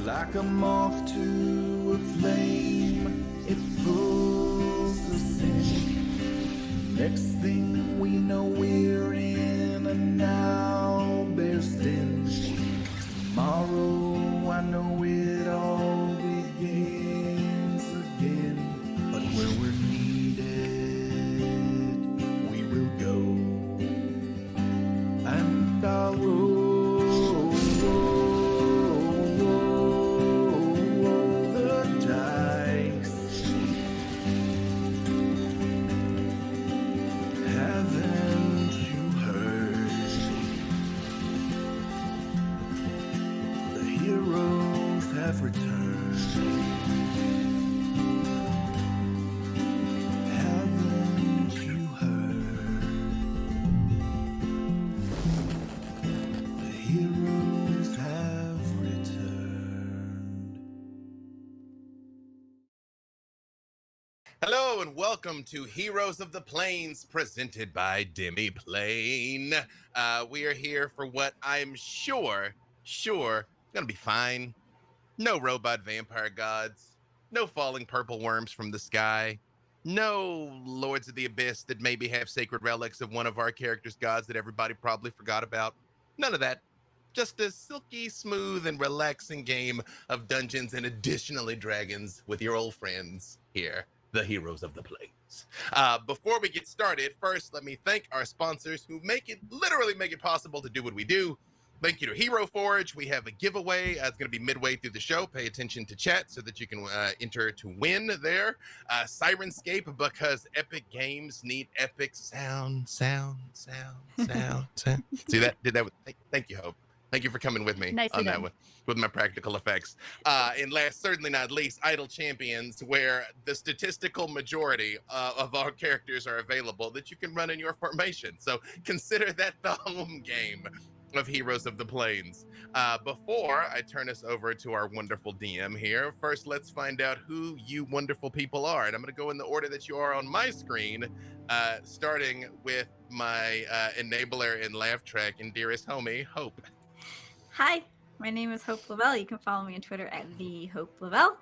Like a moth to a flame, it pulls us in. Next thing we know, we're in a now bursting. Tomorrow, I know it all begins again. But where we're needed, we will go. And I'll roll the dice. Haven't you heard? The heroes have returned. Haven't you heard? The heroes have returned. Hello and welcome to Heroes of the Plains, presented by Demiplane. We are here for what I'm sure, gonna be fine. No robot vampire gods, no falling purple worms from the sky, no lords of the abyss that maybe have sacred relics of one of our characters' gods that everybody probably forgot about. None of that. Just a silky, smooth, and relaxing game of Dungeons and additionally Dragons with your old friends here, the Heroes of the Plains. Before we get started, first let me thank our sponsors who literally make it possible to do what we do. Thank you to Hero Forge. We have a giveaway. It's going to be midway through the show. Pay attention to chat so that you can enter to win there. Sirenscape, because epic games need epic sound. See that? Did that? Thank you, Hope. Thank you for coming with me on that one with my practical effects. And last, certainly not least, Idle Champions, where the statistical majority of our characters are available that you can run in your formation. So consider that the home game of Heroes of the Plains. Before I turn us over to our wonderful DM here, first let's find out who you wonderful people are. And I'm going to go in the order that you are on my screen, starting with my enabler and laugh track and dearest homie, Hope. Hi, my name is Hope LaVelle. You can follow me on Twitter at @TheHopeLaVelle.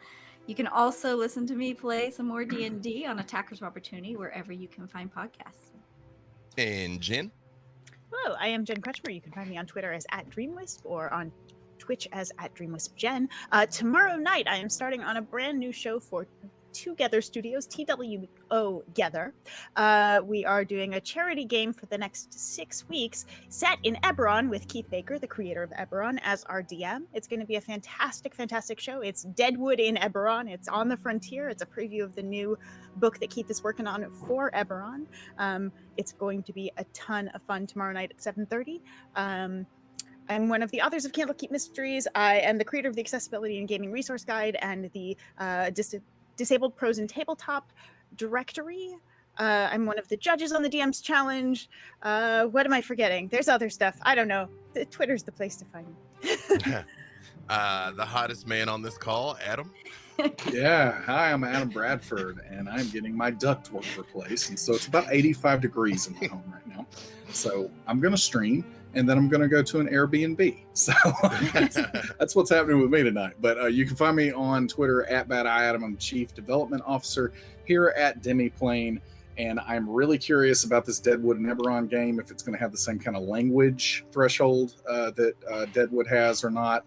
You can also listen to me play some more D&D on Attackers of Opportunity wherever you can find podcasts. And Jen. Hello, I am Jen Kretchmer. You can find me on Twitter as @DreamWisp or on Twitch as @DreamWispJen. Tomorrow night, I am starting on a brand new show for Together Studios, TWO Gether. We are doing a charity game for the next 6 weeks, set in Eberron with Keith Baker, the creator of Eberron, as our DM. It's going to be a fantastic, fantastic show. It's Deadwood in Eberron. It's on the frontier. It's a preview of the new book that Keith is working on for Eberron. It's going to be a ton of fun tomorrow night at 7:30. I'm one of the authors of Candlekeep Mysteries. I am the creator of the Accessibility and Gaming Resource Guide and the Disabled Prose and Tabletop Directory. I'm one of the judges on the DM's Challenge. What am I forgetting? There's other stuff. I don't know. Twitter's the place to find me. The hottest man on this call, Adam. Yeah, hi, I'm Adam Bradford, and I'm getting my ductwork replaced, and so it's about 85 degrees in my home right now. So I'm going to stream, and then I'm going to go to an Airbnb. So that's what's happening with me tonight. But you can find me on Twitter @BadEyeAdam. I'm Chief Development Officer here at Demiplane, and I'm really curious about this Deadwood and Eberron game, if it's going to have the same kind of language threshold that Deadwood has or not.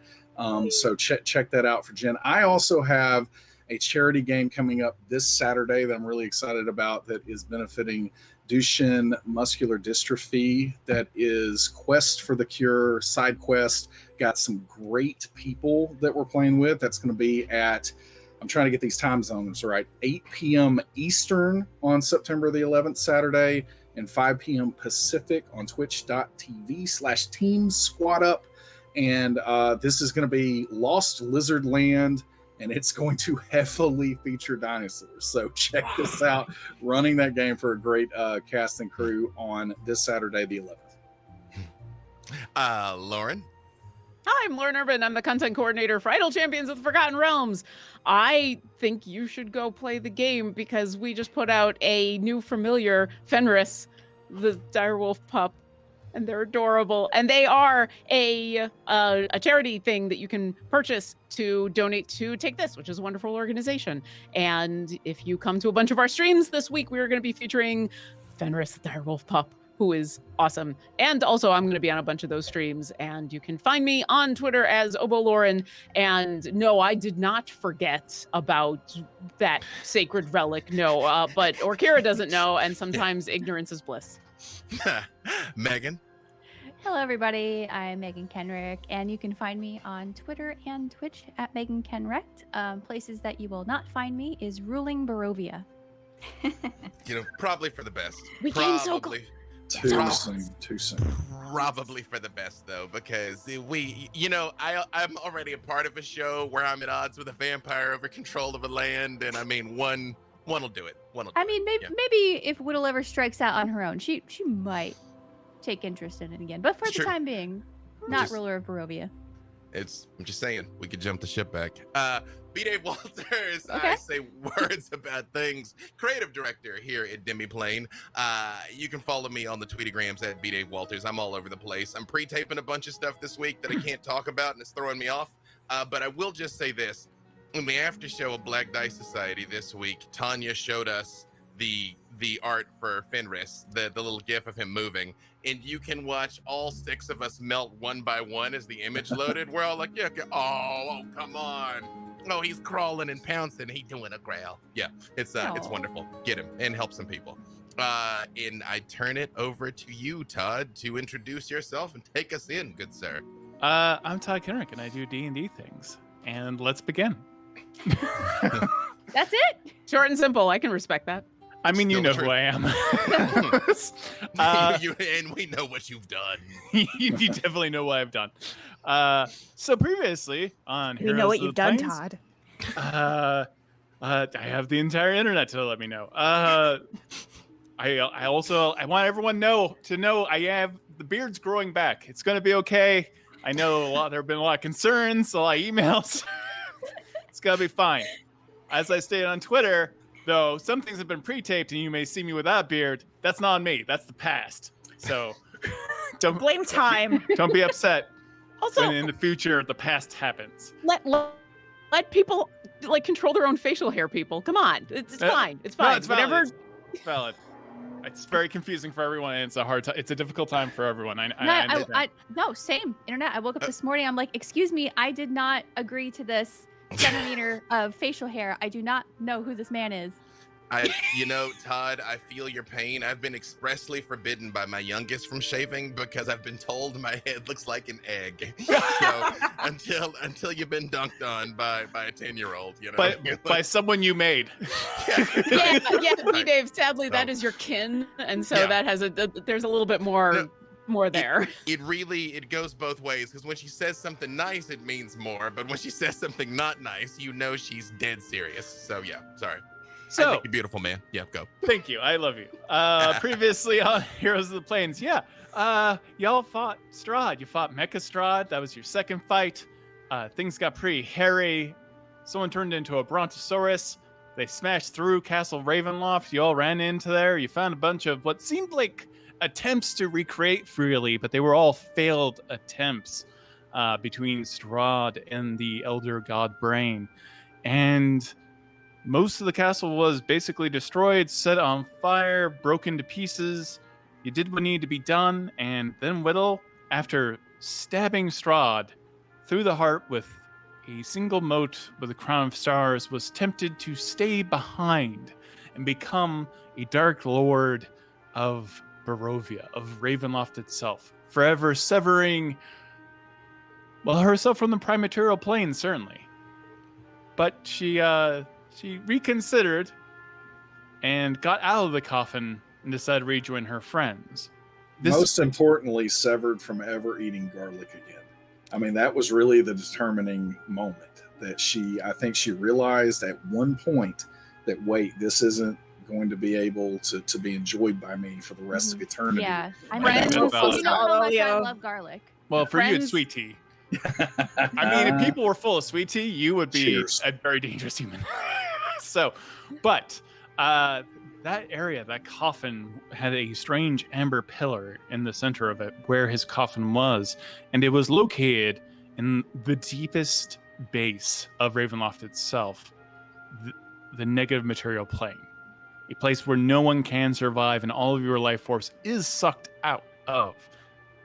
So check that out for Jen. I also have a charity game coming up this Saturday that I'm really excited about that is benefiting Duchenne muscular dystrophy. That is Quest for the Cure side quest. Got some great people that we're playing with. That's going to be at, I'm trying to get these time zones right, 8 p.m. Eastern on September the 11th, Saturday, and 5 p.m. Pacific on twitch.tv/teamsquadup. And this is going to be Lost Lizard Land, and it's going to heavily feature dinosaurs. So check this out. Running that game for a great cast and crew on this Saturday, the 11th. Lauren. Hi, I'm Lauren Urban. I'm the content coordinator for Idle Champions of the Forgotten Realms. I think you should go play the game because we just put out a new familiar, Fenris, the direwolf pup. and they're adorable. And they are a charity thing that you can purchase to donate to Take This, which is a wonderful organization. And if you come to a bunch of our streams this week, we're going to be featuring Fenris the Direwolf Pup, who is awesome. And also, I'm going to be on a bunch of those streams, and you can find me on Twitter as OboLauren. And no, I did not forget about that sacred relic. No, but Orkira doesn't know, and sometimes ignorance is bliss. Meagan. Hello, everybody. I'm Meagan Kenreck, and you can find me on Twitter and Twitch at Meagan Kenreck. Places that you will not find me is ruling Barovia. Probably for the best. We came so close. Too soon. Probably for the best, though, because I'm already a part of a show where I'm at odds with a vampire over control of a land, and I mean, one will do it. Maybe if Widdle ever strikes out on her own, she might take interest in it again. But for the time being, not ruler of Barovia. I'm just saying, we could jump the ship back. B-Dave Walters, Okay. I say words about things. Creative director here at Demiplane. You can follow me on the Tweetagrams at B-Dave Walters. I'm all over the place. I'm pre-taping a bunch of stuff this week that I can't talk about, and it's throwing me off. But I will just say this. In the after show of Black Dice Society this week, Tanya showed us the art for Fenris, the little gif of him moving, and you can watch all 6 of us melt one by one as the image loaded. We're all like, yeah, oh, come on. Oh, he's crawling and pouncing. He's doing a growl. Yeah, it's wonderful. Get him and help some people. And I turn it over to you, Todd, to introduce yourself and take us in, good sir. I'm Todd Kenreck, and I do D&D things. And let's begin. That's it? Short and simple. I can respect that. I mean, you know Still who I am. And we know what you've done. You definitely know what I've done. So previously on We Heroes know what of the you've done, Plains, Todd. I have the entire internet to let me know. I want everyone to know I have the beard's growing back. It's gonna be okay. I know there have been a lot of concerns, a lot of emails. It's gonna be fine. As I stated on Twitter, though, some things have been pre-taped and you may see me without a beard. That's not on me. That's the past. So don't Blame time. Don't be upset Also, when in the future the past happens. let people control their own facial hair. People, come on, it's fine. It's fine. No, it's valid. It's valid. It's very confusing for everyone, and it's a hard time. It's a difficult time for everyone. No, same. Internet. I woke up this morning. I'm like, excuse me, I did not agree to this centimeter of facial hair. I do not know who this man is. Todd, I feel your pain. I've been expressly forbidden by my youngest from shaving because I've been told my head looks like an egg. So until you've been dunked on by a 10-year-old, by someone you made. Yeah, B-Dave, sadly, that is your kin, and so that has there's a little bit more there. It goes both ways, because when she says something nice, it means more, but when she says something not nice, she's dead serious. So yeah, sorry. So, I think you're beautiful, man. Yeah, go. Thank you. I love you. Previously on Heroes of the Plains, y'all fought Strahd. You fought Mecha Strahd. That was your second fight. Things got pretty hairy. Someone turned into a Brontosaurus. They smashed through Castle Ravenloft. You all ran into there. You found a bunch of what seemed like attempts to recreate freely, but they were all failed attempts between Strahd and the Elder God Brain. And most of the castle was basically destroyed, set on fire, broken to pieces. You did what needed to be done, and then Widdle, after stabbing Strahd through the heart with a single mote with a crown of stars, was tempted to stay behind and become a Dark Lord of Barovia, of Ravenloft itself, forever severing, herself from the Primaterial Plane, certainly. But she reconsidered and got out of the coffin and decided to rejoin her friends. Most importantly, severed from ever eating garlic again. I mean, that was really the determining moment that I think she realized at one point that, wait, this isn't going to be able to be enjoyed by me for the rest of eternity. Yeah, I mean, you know that's how much I love garlic. Well, for you, it's sweet tea. I mean, if people were full of sweet tea, you would be a very dangerous human. that area, that coffin, had a strange amber pillar in the center of it where his coffin was, and it was located in the deepest base of Ravenloft itself, the negative material plane, a place where no one can survive and all of your life force is sucked out of,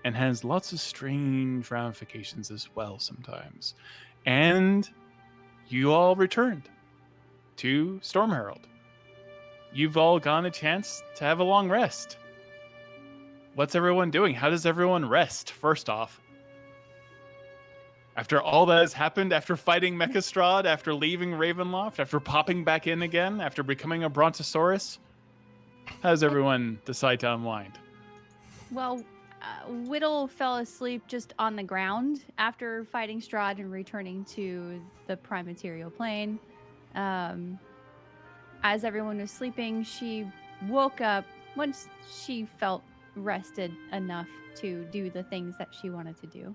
and has lots of strange ramifications as well sometimes. And you all returned to Stormherald. You've all gotten a chance to have a long rest. What's everyone doing? How does everyone rest, first off? After all that has happened, after fighting Mechastrad, after leaving Ravenloft, after popping back in again, after becoming a Brontosaurus, how does everyone decide to unwind? Well, Widdle fell asleep just on the ground after fighting Strahd and returning to the prime material plane. As everyone was sleeping, she woke up once she felt rested enough to do the things that she wanted to do.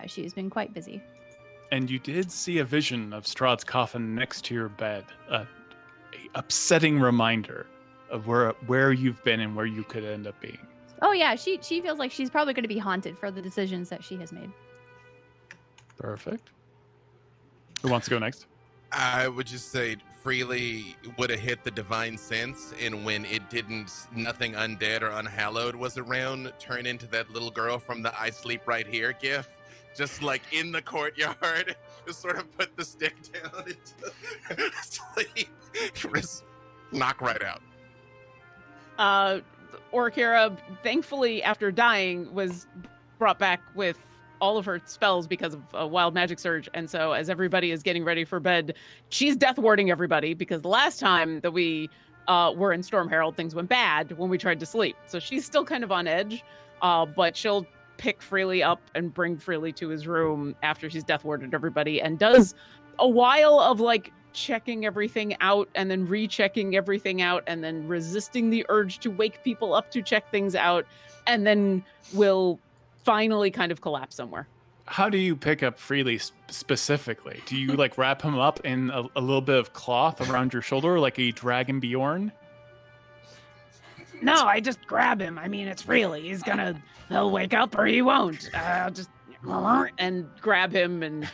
She has been quite busy. And you did see a vision of Strahd's coffin next to your bed, a upsetting reminder of where you've been and where you could end up being. Oh yeah, she feels like she's probably going to be haunted for the decisions that she has made. Perfect. Who wants to go next? I would just say Freely would have hit the divine sense, and when it didn't, nothing undead or unhallowed was around, turn into that little girl from the "I sleep right here" gif, just like in the courtyard, just sort of put the stick down and sleep, just knock right out. Orkira, thankfully, after dying, was brought back with all of her spells because of a wild magic surge. And so as everybody is getting ready for bed, she's death warding everybody because the last time that we were in Stormherald, things went bad when we tried to sleep. So she's still kind of on edge, but she'll pick Freely up and bring Freely to his room after she's death warded everybody, and does a while of like checking everything out and then rechecking everything out and then resisting the urge to wake people up to check things out, and then will finally kind of collapse somewhere. How do you pick up Freely specifically? Do you like wrap him up in a little bit of cloth around your shoulder like a Dragon Bjorn? No, I just grab him. I mean, it's Freely. He'll wake up or he won't. I'll just and grab him, and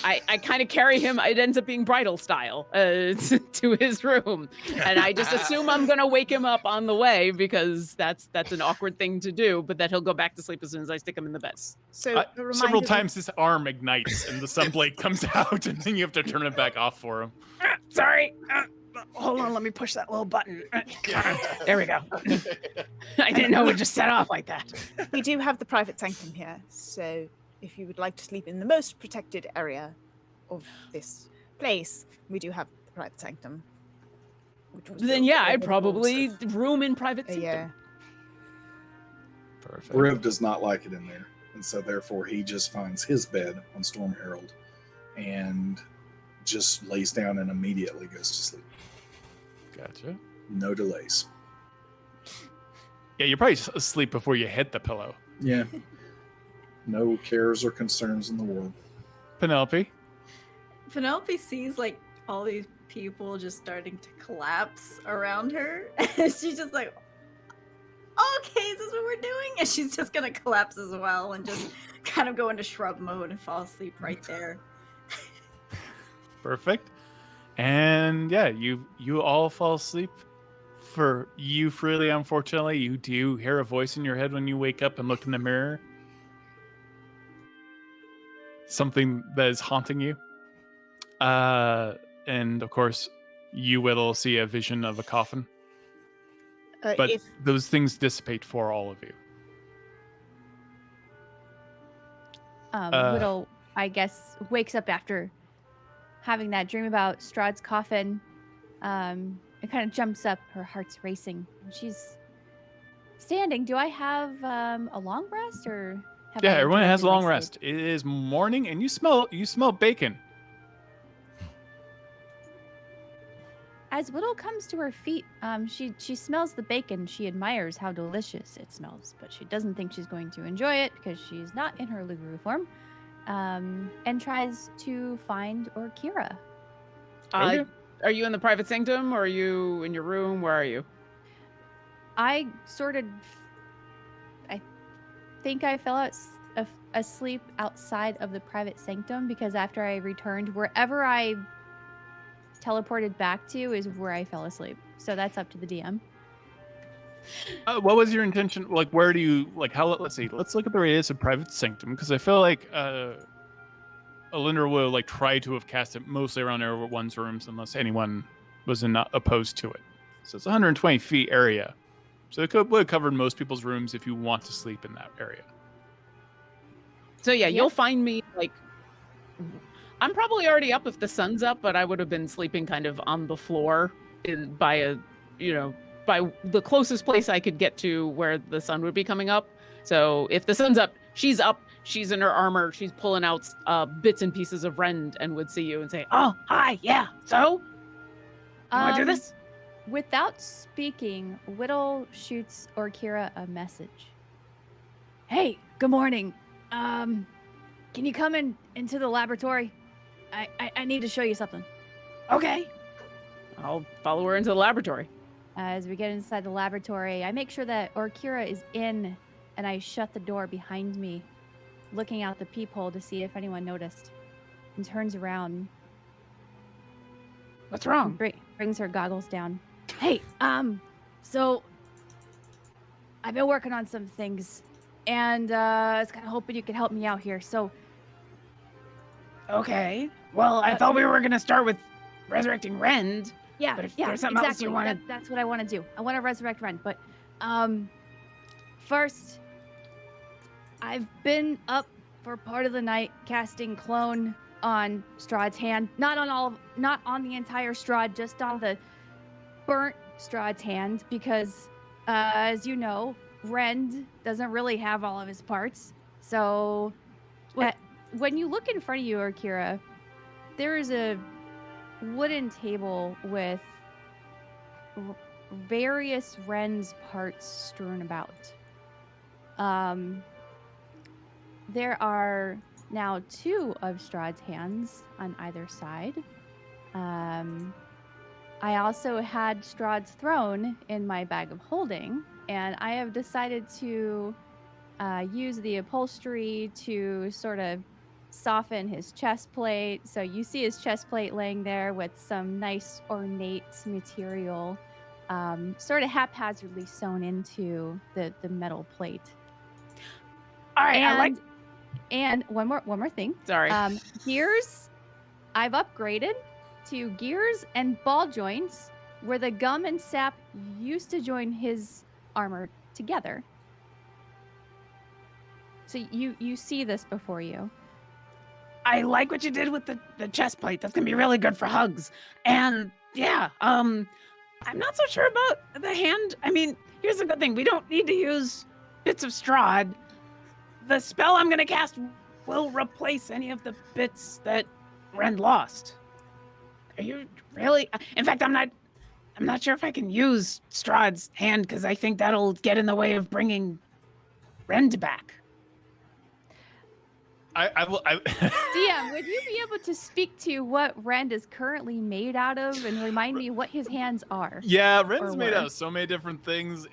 I kind of carry him. It ends up being bridal style to his room, and I just assume I'm gonna wake him up on the way because that's an awkward thing to do, but that he'll go back to sleep as soon as I stick him in the bed. So several times his arm ignites and the sunblade comes out, and then you have to turn it back off for him. Sorry. Hold on, let me push that little button. There we go. I didn't know it would just set off like that. We do have the private sanctum here, so if you would like to sleep in the most protected area of this place, we do have the private sanctum. Then yeah, I'd probably room in private sanctum. Yeah. Perfect. Briv does not like it in there, and so therefore he just finds his bed on Stormherald and just lays down and immediately goes to sleep. Gotcha. No delays. Yeah, you're probably asleep before you hit the pillow. Yeah. No cares or concerns in the world. Penelope? Penelope sees like all these people just starting to collapse around her, and she's just like, okay, is this what we're doing? And she's just gonna collapse as well and just kind of go into shrub mode and fall asleep right there. Perfect. And yeah, you all fall asleep. For you, Freely, unfortunately, you do hear a voice in your head when you wake up and look in the mirror. Something that is haunting you. And of course, you will see a vision of a coffin. But those things dissipate for all of you. Widdle, I guess, wakes up after having that dream about Strahd's coffin. It kind of jumps up, her heart's racing. She's standing. Do I have a long rest, or have I everyone has a interrupted long my rest. sleep? It is morning, and you smell bacon. As Widdle comes to her feet, she smells the bacon. She admires how delicious it smells, but she doesn't think she's going to enjoy it because she's not in her Luguru form, and tries to find Orkira. Are you in the private sanctum, or are you in your room? Where are you? I think I fell asleep outside of the private sanctum because after I returned, wherever I teleported back to is where I fell asleep. So that's up to the DM. What was your intention? Like, where do you like? How? Let's see. Let's look at the radius of private sanctum because I feel like Alyndra will like try to have cast it mostly around everyone's rooms unless anyone was not opposed to it. So it's 120 feet area. So it would have covered most people's rooms if you want to sleep in that area. So yeah, you'll find me like I'm probably already up if the sun's up, but I would have been sleeping kind of on the floor by the closest place I could get to where the sun would be coming up. So if the sun's up, she's in her armor, she's pulling out bits and pieces of Rend and would see you and say, "Oh, hi, yeah. So, want to do this?" Without speaking, Widdle shoots Orkira a message. Hey, good morning. Can you come into the laboratory? I need to show you something. Okay. I'll follow her into the laboratory. As we get inside the laboratory, I make sure that Orkira is in, and I shut the door behind me, looking out the peephole to see if anyone noticed, and turns around. What's wrong? Brings her goggles down. Hey, so I've been working on some things, and I was kind of hoping you could help me out here. So, okay. Well, I thought we were gonna start with resurrecting Rend. Yeah, But if yeah, there's something else exactly. you wanna- That's what I want to do. I want to resurrect Rend, but first, I've been up for part of the night casting clone on Strahd's hand. Not on the entire Strahd, just on the burnt Strahd's hand, because as you know, Rend doesn't really have all of his parts. So when you look in front of you, Orkira, there is a wooden table with various Rend's parts strewn about. There are now 2 of Strahd's hands on either side. I also had Strahd's throne in my bag of holding, and I have decided to use the upholstery to sort of soften his chest plate. So you see his chest plate laying there with some nice ornate material sort of haphazardly sewn into the metal plate. All right, And one more thing. Sorry. Gears, I've upgraded to gears and ball joints where the gum and sap used to join his armor together. So you see this before you. I like what you did with the chest plate. That's gonna be really good for hugs. And yeah, I'm not so sure about the hand. I mean, here's the good thing. We don't need to use bits of Strahd. The spell I'm gonna cast will replace any of the bits that Rend lost. Are you really? In fact, I'm not sure if I can use Strahd's hand because I think that'll get in the way of bringing Rend back. I will. DM, would you be able to speak to what Rend is currently made out of and remind me what his hands are? Yeah, Rend's Or made were. out of so many different things.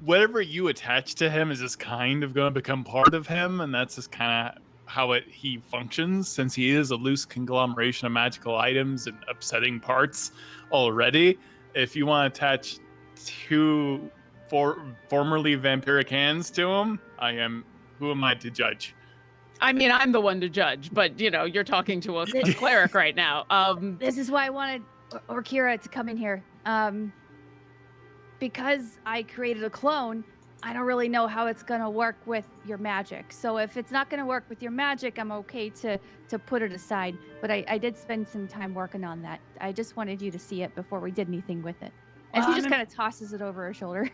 Whatever you attach to him is just kind of going to become part of him, and that's just kind of how he functions, since he is a loose conglomeration of magical items and upsetting parts already. If you want to attach 2 formerly vampiric hands to him, who am I to judge? I mean, I'm the one to judge, but you're talking to a cleric right now. This is why I wanted Orkira to come in here. Because I created a clone, I don't really know how it's gonna work with your magic. So if it's not gonna work with your magic, I'm okay to put it aside. But I did spend some time working on that. I just wanted you to see it before we did anything with it. And she just kind of tosses it over her shoulder.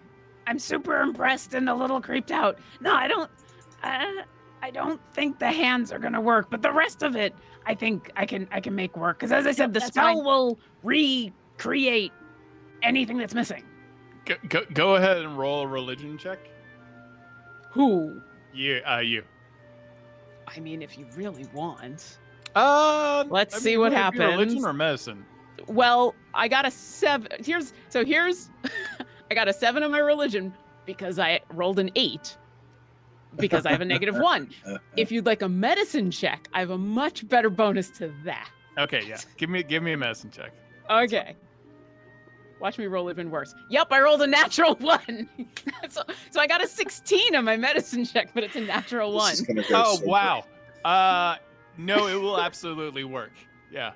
I'm super impressed and a little creeped out. No, I don't think the hands are gonna work, but the rest of it, I think I can make work. Because as I said, the That's spell fine. will recreate anything that's missing. Go ahead and roll a religion check. Who? You. I mean, if you really want. Let's see what Religion happens. or medicine? Well, I got a 7. Here's I got a 7 on my religion because I rolled an 8 because I have a -1. If you'd like a medicine check, I have a much better bonus to that. Okay, yeah. Give me a medicine check. Okay. Watch me roll even worse. Yep, I rolled a natural 1. so I got a 16 on my medicine check, but it's a natural 1. This is gonna go Oh so wow. No, it will absolutely work. Yeah.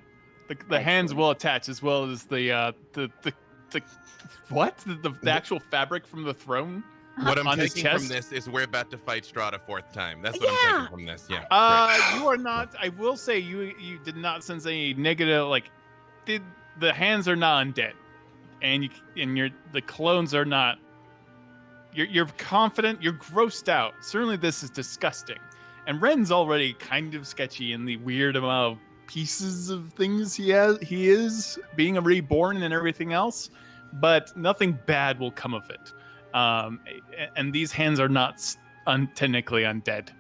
The hands will attach as well as the what? The actual fabric from the throne? What I'm On his taking from chest? this is we're about to fight Strahd a 4th time. That's what I'm taking from this. Yeah. You are not. I will say you did not sense any negative. Like, the hands are not undead, and the clones are not. You're confident. You're grossed out. Certainly, this is disgusting. And Ren's already kind of sketchy in the weird amount of pieces of things he is being a reborn and everything else, but nothing bad will come of it. And these hands are not technically undead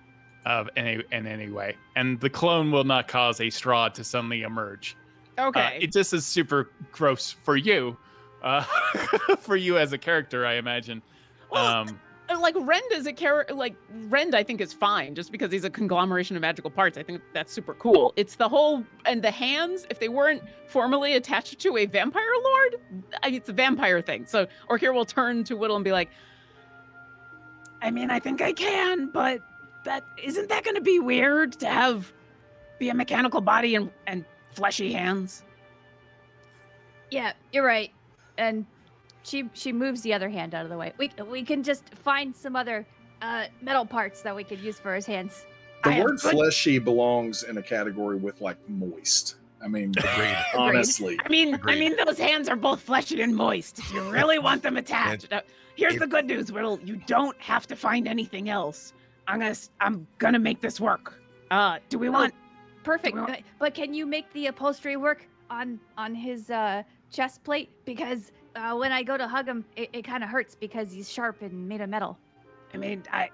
in any way. And the clone will not cause a Strahd to suddenly emerge. Okay. It just is super gross for you. For you as a character, I imagine. Well, like Rend is a character. Like Rend, I think is fine just because he's a conglomeration of magical parts. I think that's super cool. It's the whole and the hands. If they weren't formally attached to a vampire lord, it's a vampire thing. So Orkira will turn to Widdle and be like, "I mean, I think I can, but isn't that going to be weird to be a mechanical body and fleshy hands?" Yeah, you're right. And she moves the other hand out of the way. We can just find some other metal parts that we could use for his hands. The word fleshy belongs in a category with like moist. I mean, honestly. I mean, those hands are both fleshy and moist. If you really want them attached. Here's the good news, Widdle. You don't have to find anything else. I'm gonna make this work. Do we want? Perfect. But can you make the upholstery work on his chest plate? Because when I go to hug him, it kind of hurts because he's sharp and made of metal. I mean, I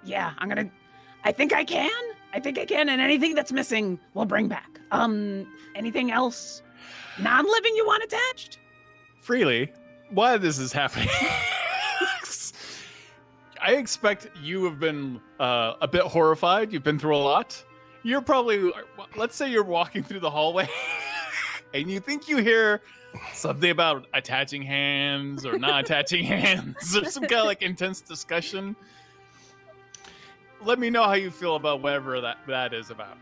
think I can. And anything that's missing, we'll bring back. Anything else non-living you want attached? Freely, while this is happening, I expect you have been a bit horrified. You've been through a lot. You're probably, let's say you're walking through the hallway and you think you hear something about attaching hands or not attaching hands or some kind of like intense discussion. Let me know how you feel about whatever that is about.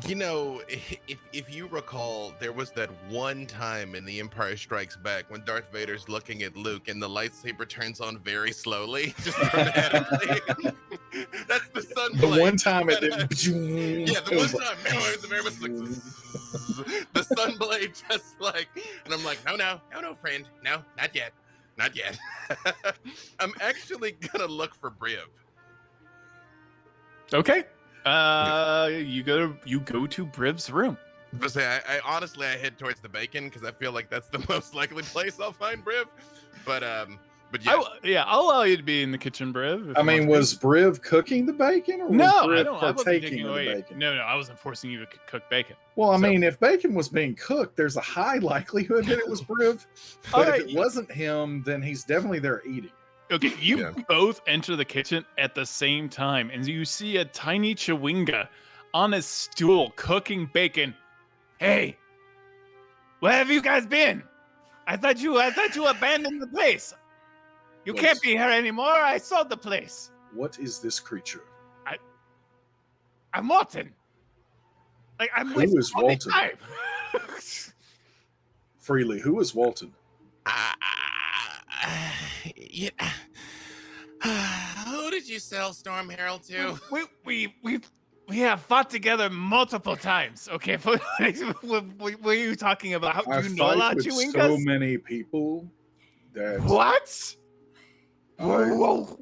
You know, if you recall, there was that one time in The Empire Strikes Back when Darth Vader's looking at Luke and the lightsaber turns on very slowly, just dramatically. That's the sun blade. The one time it didn't. Yeah, the one time. It was very much like the sun blade, just like, and I'm like, no, friend, no, not yet. I'm actually gonna look for Briv. Okay. You go to Briv's room. But say, I honestly head towards the bacon because I feel like that's the most likely place I'll find Briv. But yeah. I'll allow you to be in the kitchen, Briv. I mean, was Briv cooking the bacon, or was Briv I wasn't partaking taking in the away. bacon? No, I wasn't forcing you to cook bacon. Well, I mean, if bacon was being cooked, there's a high likelihood that it was Briv. But if it wasn't him, then he's definitely there eating. Okay, you both enter the kitchen at the same time, and you see a tiny Chewinga on a stool cooking bacon. Hey, where have you guys been? I thought you abandoned the place. You can't be here anymore. I sold the place. What is this creature? I'm Walton. Who is Walton? Freely, who is Walton? Yeah. Who did you sell Stormherald to? We have fought together multiple times. Okay, what are you talking about? How do you know about Chewingas? So many people. That What? Whoa.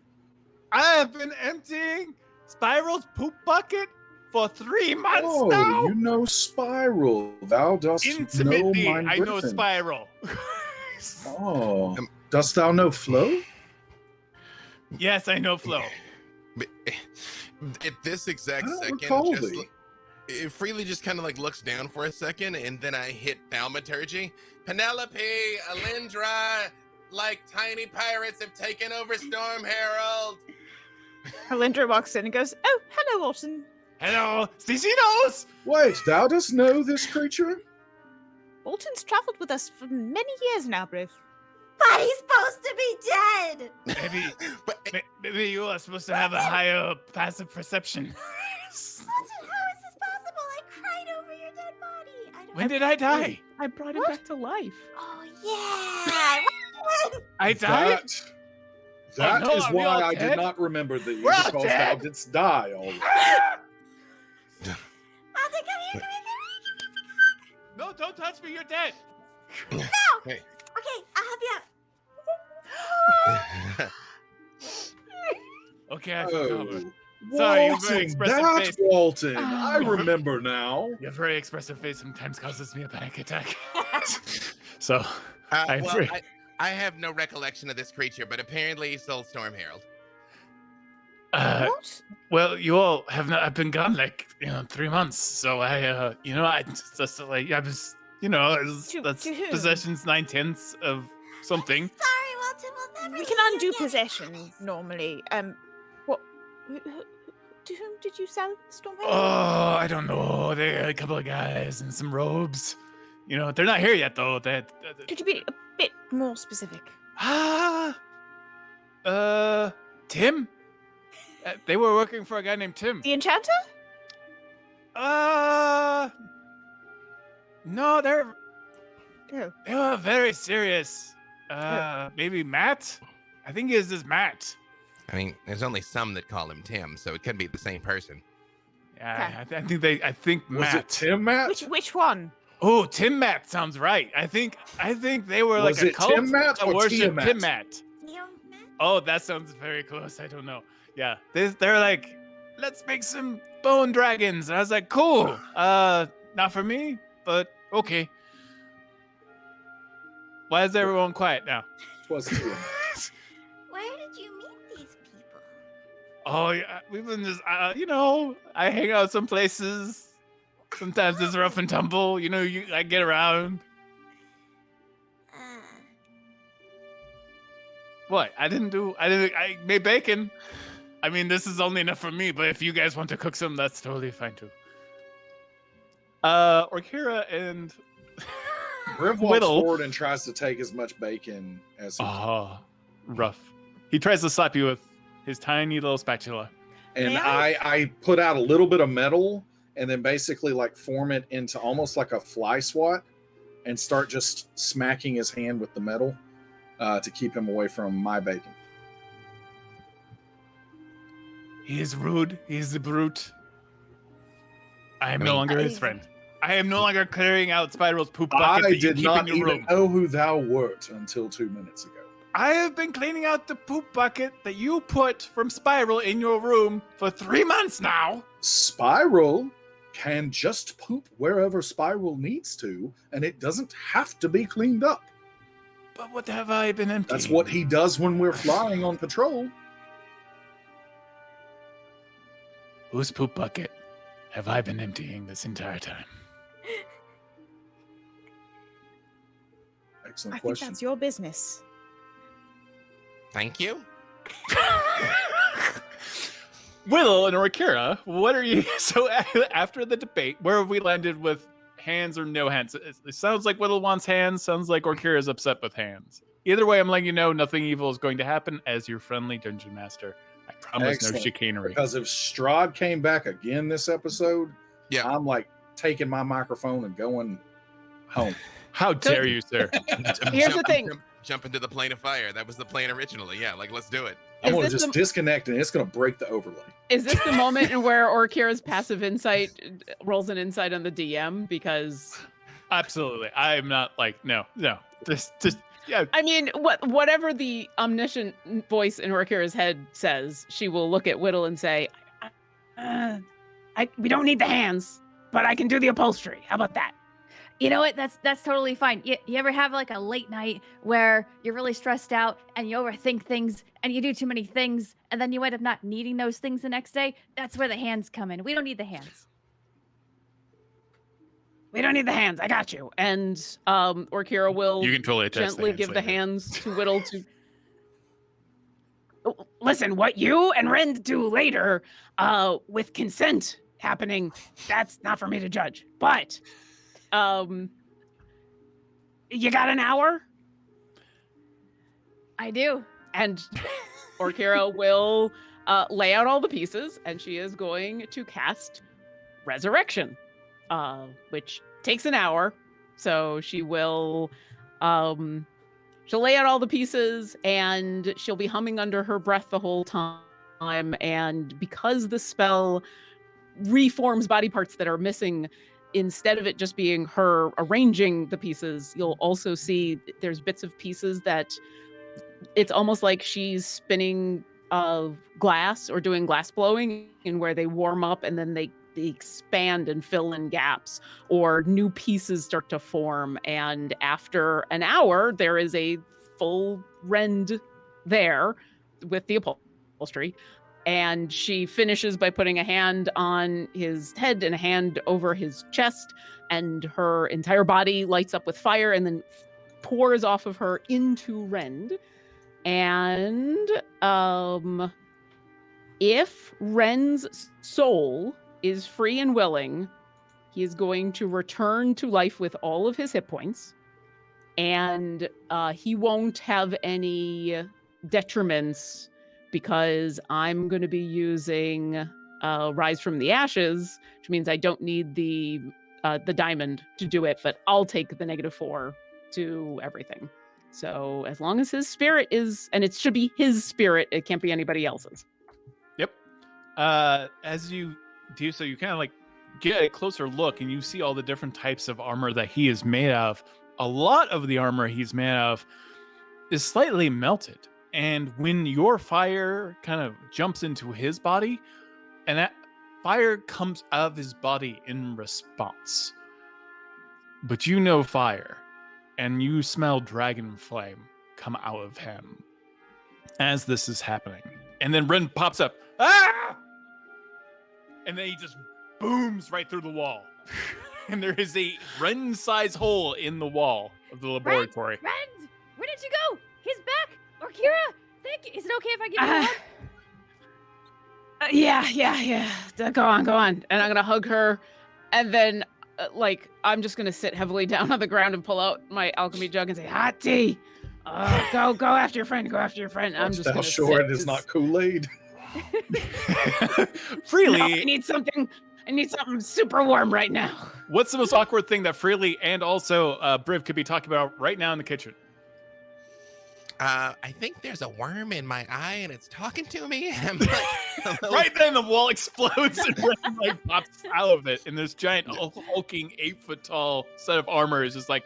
I have been emptying Spiral's poop bucket for 3 months now. You know Spiral. Thou dost Intimately, know mine I know Griffin. Spiral. Dost thou know Flo? Yes, I know Flo. At this exact second, Freely just kind of like looks down for a second, and then I hit thaumaturgy. Penelope, Alyndra, like tiny pirates have taken over Stormherald. Alyndra walks in and goes, "Oh, hello, Walton. Hello, Cicinos! Wait, thou dost know this creature? Walton's traveled with us for many years now, Briv." But he's supposed to be dead. Maybe you are supposed to have a higher passive perception. How is this possible? I cried over your dead body. When did I die? I brought him back to life. Oh, yeah. I died? That no, is are we why all I dead? did not remember thee, We're all because thou dead. didst die already. Walton, come here. No, don't touch me, you're dead. No. Hey. Okay, I'll help you out. Okay, I forgot. Oh, Sorry, you're very Walton, expressive that's face. Walton. I remember now. Your very expressive face sometimes causes me a panic attack. So, I'm Well, free. I have no recollection of this creature, but apparently he stole Stormherald. What? Well, you all have not. I've been gone like 3 months, so I just like I was, that's to whom? possessions 9/10 of something. Sorry, Walton, we'll never We can see you undo again. possession normally. What? To whom did you sell Stormherald? Oh, I don't know. They had a couple of guys in some robes. They're not here yet though. Could you be a bit more specific? Tim. They were working for a guy named Tim. The Enchanter? No, Oh. they were very serious. Maybe Matt? I think his is Matt. I mean, there's only some that call him Tim, so it could be the same person. Yeah, I think Was Matt. it Tim Matt? Which one? Oh, Tim Matt sounds right. I think they were Was like a it cult Tim Matt that or worshiped Tiamat? Tim Matt. Neon man? Oh, that sounds very close. I don't know. Yeah, they're like, let's make some bone dragons. And I was like, cool. Not for me, but okay. Why is everyone quiet now? Was Tim. Where did you meet these people? Oh, yeah, we've been just, I hang out some places. Sometimes it's rough and tumble. I get around. What? I made bacon. I mean, this is only enough for me, but if you guys want to cook some, that's totally fine too. Orkira and Briv walks Widdle. forward and tries to take as much bacon as he can. Oh, rough. He tries to slap you with his tiny little spatula. And May I put out a little bit of metal and then basically like form it into almost like a fly swat and start just smacking his hand with the metal to keep him away from my bacon. He is rude. He is a brute. I am no mean- longer his friend. I am no longer clearing out Spiral's poop bucket I that you did keep not in your even room. know who thou wert until 2 minutes ago. I have been cleaning out the poop bucket that you put from Spiral in your room for 3 months now. Spiral can just poop wherever Spiral needs to, and it doesn't have to be cleaned up. But what have I been emptying? That's what he does when we're flying on patrol. Whose poop bucket have I been emptying this entire time? Excellent I think question. that's your business. Thank you. Widdle and Orkira, what are you? So after the debate, where have we landed with hands or no hands? It sounds like Widdle wants hands. Sounds like Orkira is upset with hands. Either way, I'm letting you know nothing evil is going to happen as your friendly dungeon master. I promise Excellent. no chicanery. Because if Strahd came back again this episode, Yeah. I'm like taking my microphone and going home. How dare you, sir? Here's the thing. Jump into the plane of fire. That was the plan originally. Yeah, like let's do it. I'm Is going to this just the- disconnect and it's going to break the overlay. Is this the moment in where Orkira's passive insight rolls an insight on the DM? Because Absolutely. I'm not like, no. Just, yeah. I mean, whatever the omniscient voice in Orkira's head says, she will look at Widdle and say, we don't need the hands, but I can do the upholstery. How about that? You know what? That's totally fine. You ever have like a late night where you're really stressed out and you overthink things and you do too many things and then you end up not needing those things the next day? That's where the hands come in. We don't need the hands. We don't need the hands. I got you. And Orkira will You can totally attach gently the hands give the later. hands to Widdle to. Listen, what you and Rend do later, with consent happening, that's not for me to judge. But, you got an hour? I do. And Orkira will lay out all the pieces, and she is going to cast Resurrection, which takes an hour. So she will, she'll lay out all the pieces, and she'll be humming under her breath the whole time. And because the spell reforms body parts that are missing, instead of it just being her arranging the pieces, you'll also see there's bits of pieces that it's almost like she's spinning glass or doing glass blowing, and where they warm up and then they expand and fill in gaps, or new pieces start to form. And after an hour, there is a full Rend there with the upholstery. And she finishes by putting a hand on his head and a hand over his chest, and her entire body lights up with fire and then pours off of her into Rend. And if Ren's soul is free and willing, he is going to return to life with all of his hit points, and he won't have any detriments, because I'm going to be using Rise from the Ashes, which means I don't need the diamond to do it, but I'll take the -4 to everything. So as long as his spirit is, and it should be his spirit, it can't be anybody else's. Yep. As you do so, you kind of like get a closer look, and you see all the different types of armor that he is made of. A lot of the armor he's made of is slightly melted. And when your fire kind of jumps into his body, and that fire comes out of his body in response. But you know fire, and you smell dragon flame come out of him as this is happening. And then Ren pops up. Ah! And then he just booms right through the wall. And there is a Ren-sized hole in the wall of the laboratory. Rend! Where did you go? He's back! Orkira! Thank you. Is it okay if I give you a hug? Yeah. Go on. And I'm going to hug her. And then, I'm just going to sit heavily down on the ground and pull out my alchemy jug and say, hot tea. Go after your friend. I'm just going to sure it is not Kool-Aid. Freely. No, I need something super warm right now. What's the most awkward thing that Freely and also Briv could be talking about right now in the kitchen? I think there's a worm in my eye and it's talking to me. Right then the wall explodes and Ren pops out of it, and this giant hulking 8-foot tall set of armor is just like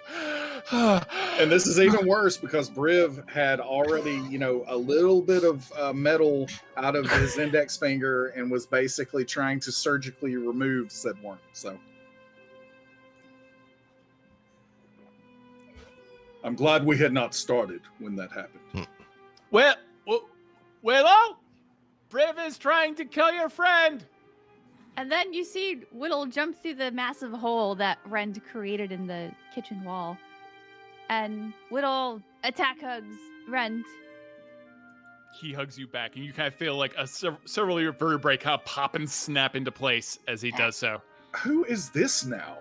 And this is even worse because Briv had already, a little bit of metal out of his index finger and was basically trying to surgically remove said worm. So I'm glad we had not started when that happened. Well, Briv is trying to kill your friend. And then you see Widdle jump through the massive hole that Rend created in the kitchen wall. And Widdle attack hugs Rend. He hugs you back, and you kind of feel like several of your vertebrae kind of pop and snap into place as he does so. Who is this now?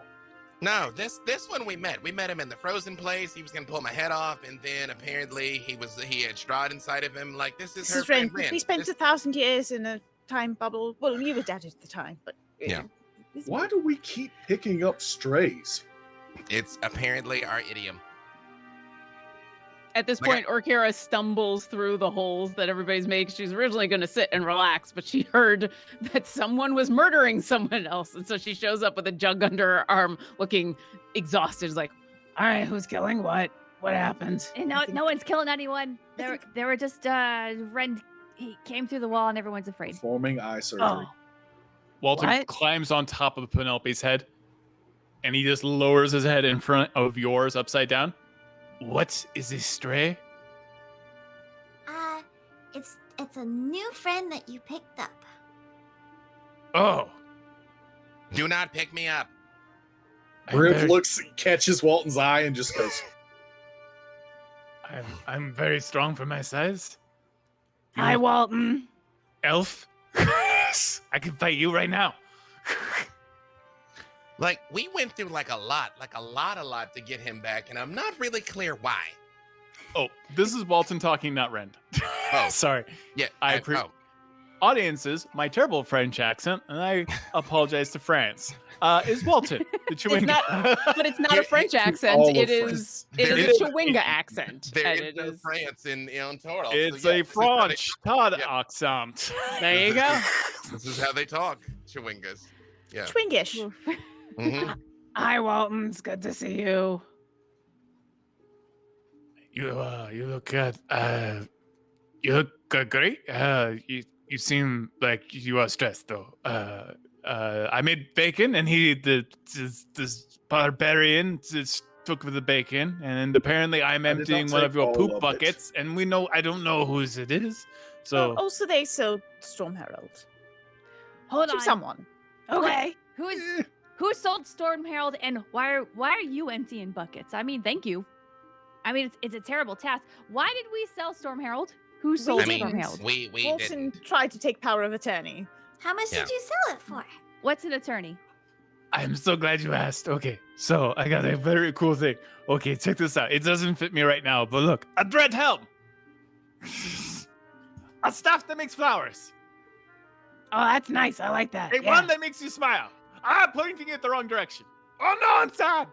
No, this one we met. We met him in the frozen place. He was gonna pull my head off, and then apparently he had Strahd inside of him. Like, this is her friend. We spent 1,000 years in a time bubble. Well, you were dead at the time, but Yeah. Why do we keep picking up strays? It's apparently our idiom. At this point, Orkira stumbles through the holes that everybody's made. She's originally going to sit and relax, but she heard that someone was murdering someone else. And so she shows up with a jug under her arm, looking exhausted. She's like, all right, who's killing what? What happened? And no one's killing anyone. They were just Rend. He came through the wall, and everyone's afraid. Performing eye surgery. Oh, Walter What? climbs on top of Penelope's head, and he just lowers his head in front of yours upside down. What is this stray? It's a new friend that you picked up. Oh, Do not pick me up. Briv catches Walton's eye and just goes, I'm very strong for my size. Hi, Walton. Elf. I can fight you right now. Like, we went through like a lot to get him back, and I'm not really clear why. Oh, this is Walton talking, not Rend. Oh. Sorry. Yeah. Audiences, my terrible French accent, and I apologize to France, is Walton, the Chewinga. But it's not a French accent. all It of is There a is- Chewinga accent. There and is it no is- France in Total. It's so a yes, French Todd Yeah. accent. There you go. This is how they talk, Chewingas. Yeah. Twingish. Mhm. Hi, Walton. It's good to see you. You look good. You look great. You seem like you are stressed though. I made bacon, and this barbarian just took the bacon, and apparently I'm I did not emptying one take of your all poop of it. buckets, and I don't know whose it is. So Well, also, they sold Stormherald Hold to on. someone. Okay. Who sold Stormherald, and why are you emptying buckets? I mean, thank you. I mean, it's a terrible task. Why did we sell Stormherald? Who sold I mean, Stormherald? we Walton didn't. tried to take power of attorney. How much Yeah. did you sell it for? What's an attorney? I'm so glad you asked. Okay, so I got a very cool thing. Okay, check this out. It doesn't fit me right now, but look, a dread helm. A staff that makes flowers. Oh, that's nice. I like that. A Yeah. one that makes you smile. I'm pointing it the wrong direction. Oh no, I'm sad.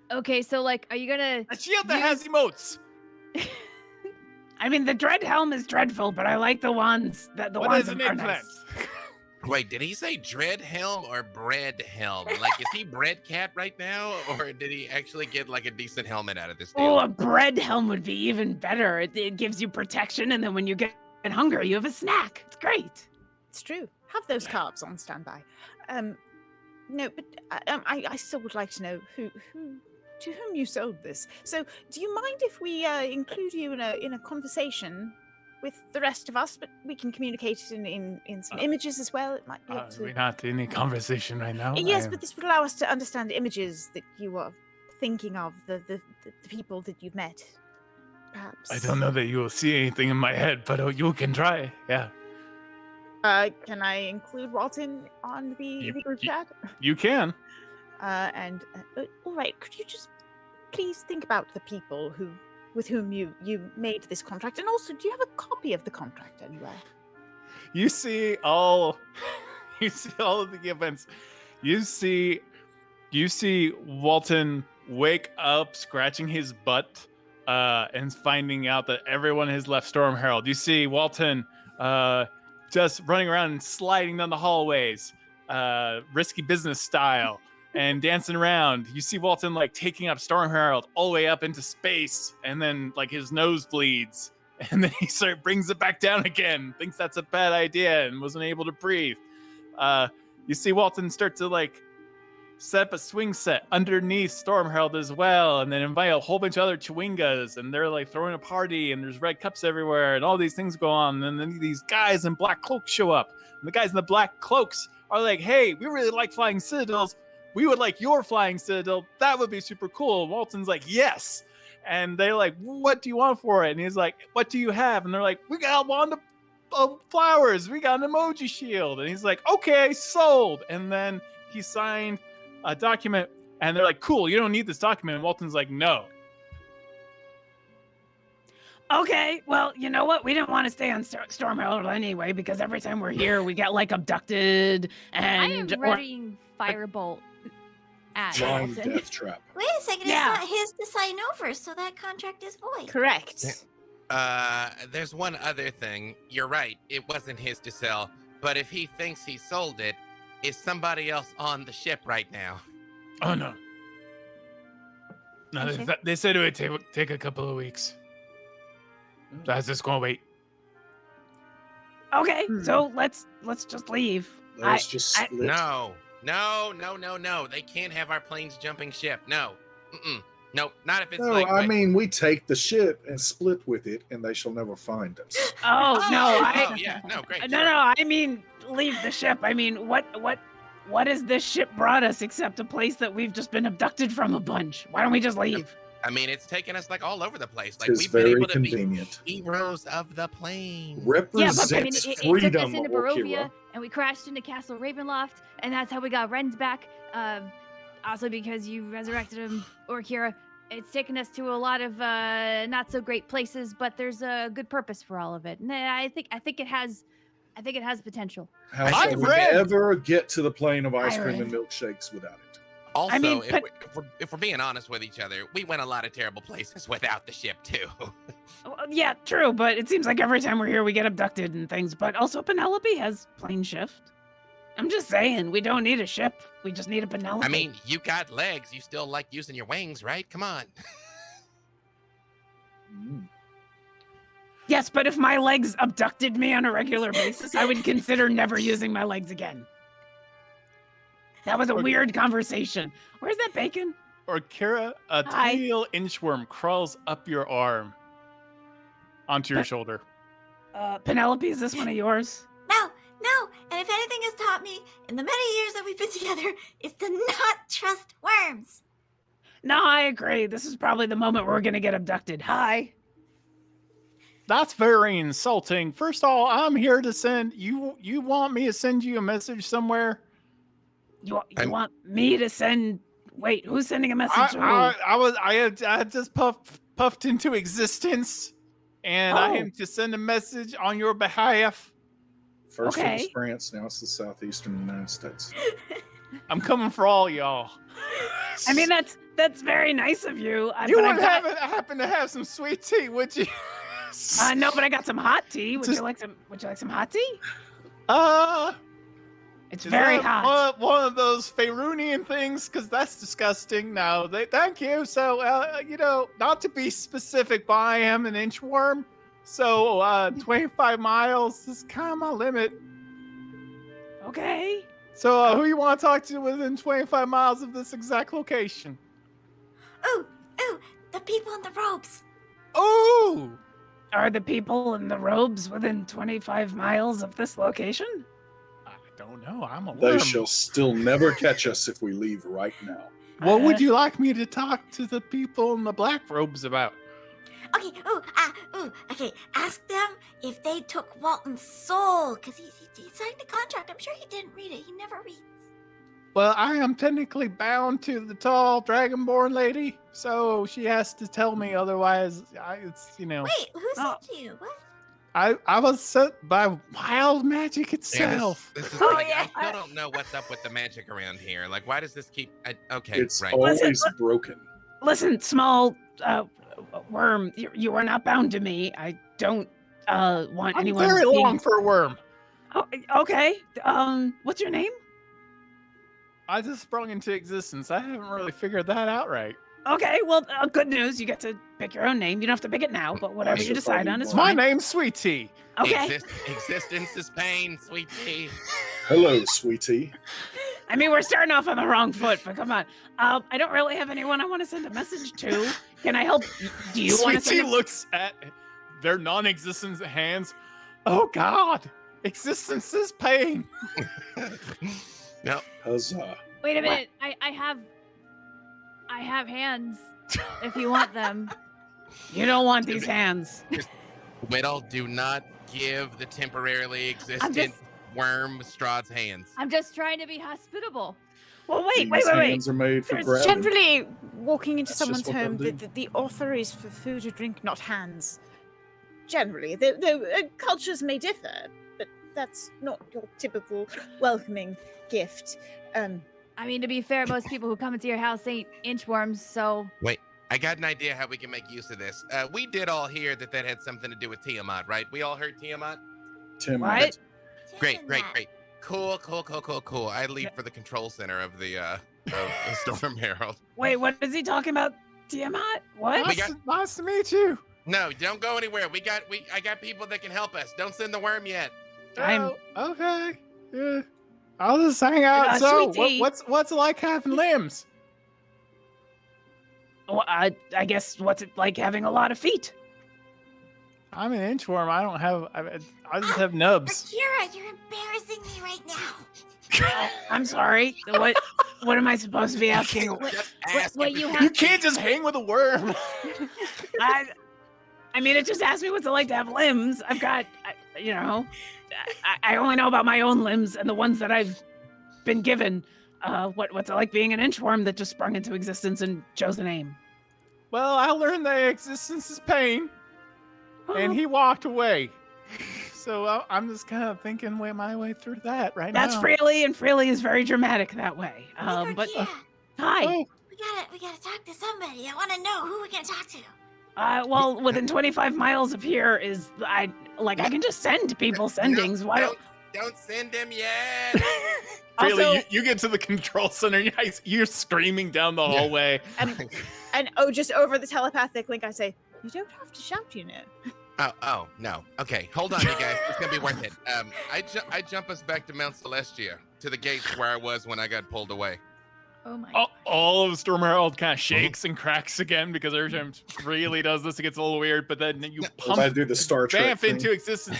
Okay, so like, are you gonna? A shield that has emotes. I mean, the dread helm is dreadful, but I like the ones that the What ones is an that are eggplant? nice. Wait, did he say dread helm or bread helm? Like, is he bread cat right now, or did he actually get like a decent helmet out of this deal? Oh, a bread helm would be even better. It gives you protection, and then when you get hungry, you have a snack. It's great. It's true. Have those carbs on standby. No, but I still would like to know to whom you sold this. So, do you mind if we include you in a conversation with the rest of us? But we can communicate it in some images as well. It might be able to. We're not in a conversation right now. Yes, but this would allow us to understand images that you are thinking of, the people that you've met. Perhaps. I don't know that you will see anything in my head, but you can try. Yeah, Can I include Walton on the group chat? you can. All right, could you just please think about the people with whom you made this contract, and also, do you have a copy of the contract anywhere? You see all of the events. You see Walton wake up, scratching his butt, and finding out that everyone has left Stormherald. You see Walton just running around and sliding down the hallways, risky business style, and dancing around. You see Walton like taking up Stormherald all the way up into space, and then like his nose bleeds, and then he brings it back down again. Thinks that's a bad idea and wasn't able to breathe. You see Walton start to like set up a swing set underneath Stormherald as well, and then invite a whole bunch of other Chewingas, and they're like throwing a party, and there's red cups everywhere, and all these things go on, and then these guys in black cloaks show up, and the guys in the black cloaks are like, hey, we really like flying citadels, we would like your flying citadel, that would be super cool. And Walton's like, yes, and they're like, what do you want for it? And he's like, what do you have? And they're like, we got a wand of flowers, we got an emoji shield. And he's like, okay, sold. And then he signed a document, and they're like, cool, you don't need this document. And Walton's like, no. Okay, well, you know what? We didn't want to stay on Stormherald anyway, because every time we're here, we get like abducted, I am and readying firebolt at Flying Walton. death trap. Wait a second, Yeah. it's not his to sign over, so that contract is void. Correct. There's one other thing. You're right. It wasn't his to sell, but if he thinks he sold it, is somebody else on the ship right now? Oh, no. No, Okay. they said it would take a couple of weeks. So I was just going to wait. okay, so let's just leave. Let's just split. No. They can't have our planes jumping ship. No. Nope. Not if it's No, like. I mean, we take the ship and split with it, and they shall never find us. Oh no, yeah. No, great. no, I mean leave the ship. I mean, what what has this ship brought us except a place that we've just been abducted from a bunch? Why don't we just leave? I mean, it's taken us like all over the place. Like It's we've been very able to convenient. be heroes of the plane. Represents I mean, it took freedom, us into Orkira. Barovia, and we crashed into Castle Ravenloft, and that's how we got Ren's back. Also because you resurrected him, Orkira. It's taken us to a lot of not so great places, but there's a good purpose for all of it. And I think it has potential. How shall we ever get to the plane of ice cream and milkshakes without it? Also, I mean, if we're being honest with each other, we went a lot of terrible places without the ship too. Well, yeah, true, but it seems like every time we're here we get abducted and things. But also Penelope has plane shift. I'm just saying, we don't need a ship. We just need a Penelope. I mean, you got legs. You still like using your wings, right? Come on. Yes, but if my legs abducted me on a regular basis, I would consider never using my legs again. That was a weird conversation. Where's that bacon? Orkira, a tiny little inchworm crawls up your arm onto your shoulder. Penelope, is this one of yours? No, and if anything has taught me in the many years that we've been together, is to not trust worms. No, I agree. This is probably the moment we're gonna get abducted. Hi. That's very insulting. First of all, I'm here to send you. You want me to send you a message somewhere? You want me to send? Wait, who's sending a message? to who? I had just puffed into existence, and I am to send a message on your behalf. First it was France, now it's the southeastern United States. I'm coming for all y'all. I mean, that's very nice of you. You wouldn't happen to have some sweet tea, would you? No, but I got some hot tea. Would you like some hot tea? It's very hot. One of those Faerunian things, because that's disgusting. No, thank you. So, not to be specific, but I am an inchworm. So, 25 miles is kind of my limit. Okay. So, who you want to talk to within 25 miles of this exact location? Ooh, the people in the robes. Ooh! Are the people in the robes within 25 miles of this location? I don't know. I'm a worm. They shall still never catch us if we leave right now. What would you like me to talk to the people in the black robes about? Okay, okay. Ask them if they took Walton's soul, because he signed a contract. I'm sure he didn't read it. He never reads. Well, I am technically bound to the tall dragonborn lady, so she has to tell me. Otherwise, it's. Wait, who sent you? What? I was sent by wild magic itself. This is I still don't know what's up with the magic around here. Like, why does this keep? Okay, it's right. always broken. Listen, small worm, you are not bound to me. I don't want anyone. I'm very long for a worm. Oh, okay. What's your name? I just sprung into existence. I haven't really figured that out right. Okay, well, good news. You get to pick your own name. You don't have to pick it now, but whatever you decide on is My fine. name's Sweet Tea. Okay. Existence is pain, sweet tea. Hello, sweetie. I mean, we're starting off on the wrong foot, but come on. I don't really have anyone I want to send a message to. Can I help? Do you want to Sweet Tea send looks at their non-existent hands. Oh, God. Existence is pain. No. Huzzah. Wait a minute. I have hands. If you want them. You don't want these hands. Widdle, do not give the temporarily existent worm Strahd's hands. I'm just trying to be hospitable. Well, wait. These hands are made for grabbing. Generally, walking into That's someone's just what home, they'll do. the offer is for food or drink, not hands. Generally, though cultures may differ, but that's not your typical welcoming gift. I mean, to be fair, most people who come into your house ain't inchworms, so... Wait, I got an idea how we can make use of this. We did all hear that had something to do with Tiamat, right? We all heard Tiamat? What? Great. Cool. I leave for the control center of the Stormherald. Wait, what is he talking about? Tiamat? What? Nice to meet you. No, don't go anywhere. I got people that can help us. Don't send the worm yet. Okay. Yeah. I'll just hang out. So, what's it like having limbs? Well, I guess what's it like having a lot of feet? I'm an inchworm. I just have nubs. Orkira, you're embarrassing me right now. I'm sorry. What am I supposed to be asking? Just ask what if you it's- have- You can't just hang with a worm. I mean, it just asked me what's it like to have limbs. I've got, I only know about my own limbs and the ones that I've been given. What's it like being an inchworm that just sprung into existence and chose a name? Well, I learned that existence is pain, and he walked away. So I'm just kind of thinking my way through that right now. That's Freely, and Freely is very dramatic that way. Hey, But Orkira, hi. Oh, we gotta talk to somebody. I want to know who we're gonna talk to. Well, within 25 miles of here is I can just send people sendings. Why don't? Don't send him yet. really? Also- You get to the control center, you're screaming down the hallway. And just over the telepathic link, I say, you don't have to shout, you know. Oh, no. Okay, hold on, you guys. It's gonna be worth it. I jump us back to Mount Celestia, to the gates where I was when I got pulled away. Oh my. All of Stormherald kind of shakes and cracks again because every time really does this, it gets a little weird. But then you If I pump do the Star Trek Banff thing. into existence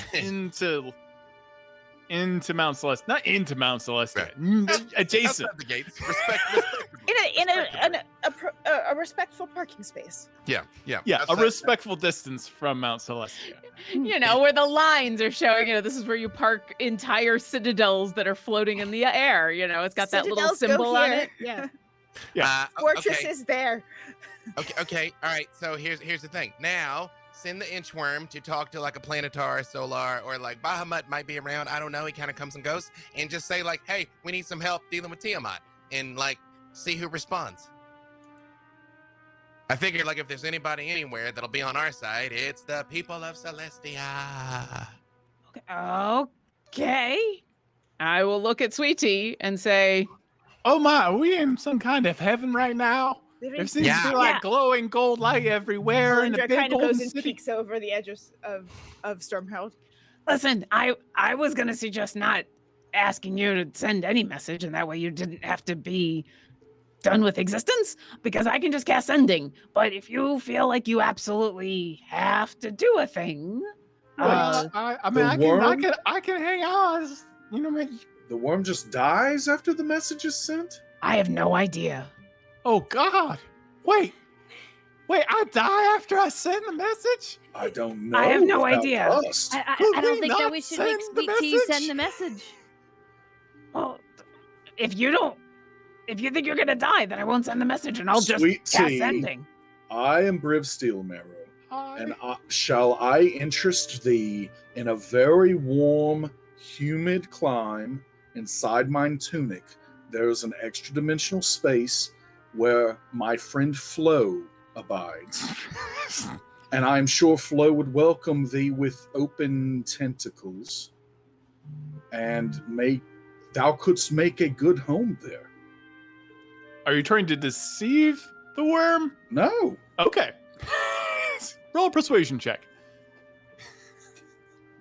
into Mount Celestia, not into Mount Celestia, adjacent. Outside the gates. Respect. In a respectful parking space. Yeah. Yeah, a Outside- respectful distance from Mount Celestia. Where the lines are showing, this is where you park entire citadels that are floating in the air. It's got that little Citadels go symbol on here. it. Yeah. Okay. Fortress is there. Okay. All right. So here's the thing. Now send the inchworm to talk to like a Planetar, Solar, or like Bahamut might be around. I don't know. He kind of comes and goes, and just say like, "Hey, we need some help dealing with Tiamat," and like see who responds. I figure like if there's anybody anywhere that'll be on our side, it's the people of Celestia. Okay. I will look at Sweetie and say, Oh my, are we in some kind of heaven right now? There seems to be like Yeah. glowing gold light everywhere and a Alyndra big kind of golden goes and city. peeks over the edges of Stormherald. listen, I was going to suggest not asking you to send any message, and that way you didn't have to be done with existence, because I can just cast sending. But if you feel like you absolutely have to do a thing, Well, I mean, I can hang out. Man. The worm just dies after the message is sent? I have no idea. Oh God! Wait, I die after I send the message? I don't know. I have no without idea. us. I Could don't we think that not we should send make the Sweet Tea message? send the message. Well, if you think you're gonna die, then I won't send the message, and I'll just Sweet cast tea. sending. I am Briv Steelmarrow, and shall I interest thee in a very warm, humid clime inside mine tunic? There is an extra dimensional space where my friend Flo abides. And I am sure Flo would welcome thee with open tentacles, and thou couldst make a good home there. Are you trying to deceive the worm? No. Okay. Roll a persuasion check.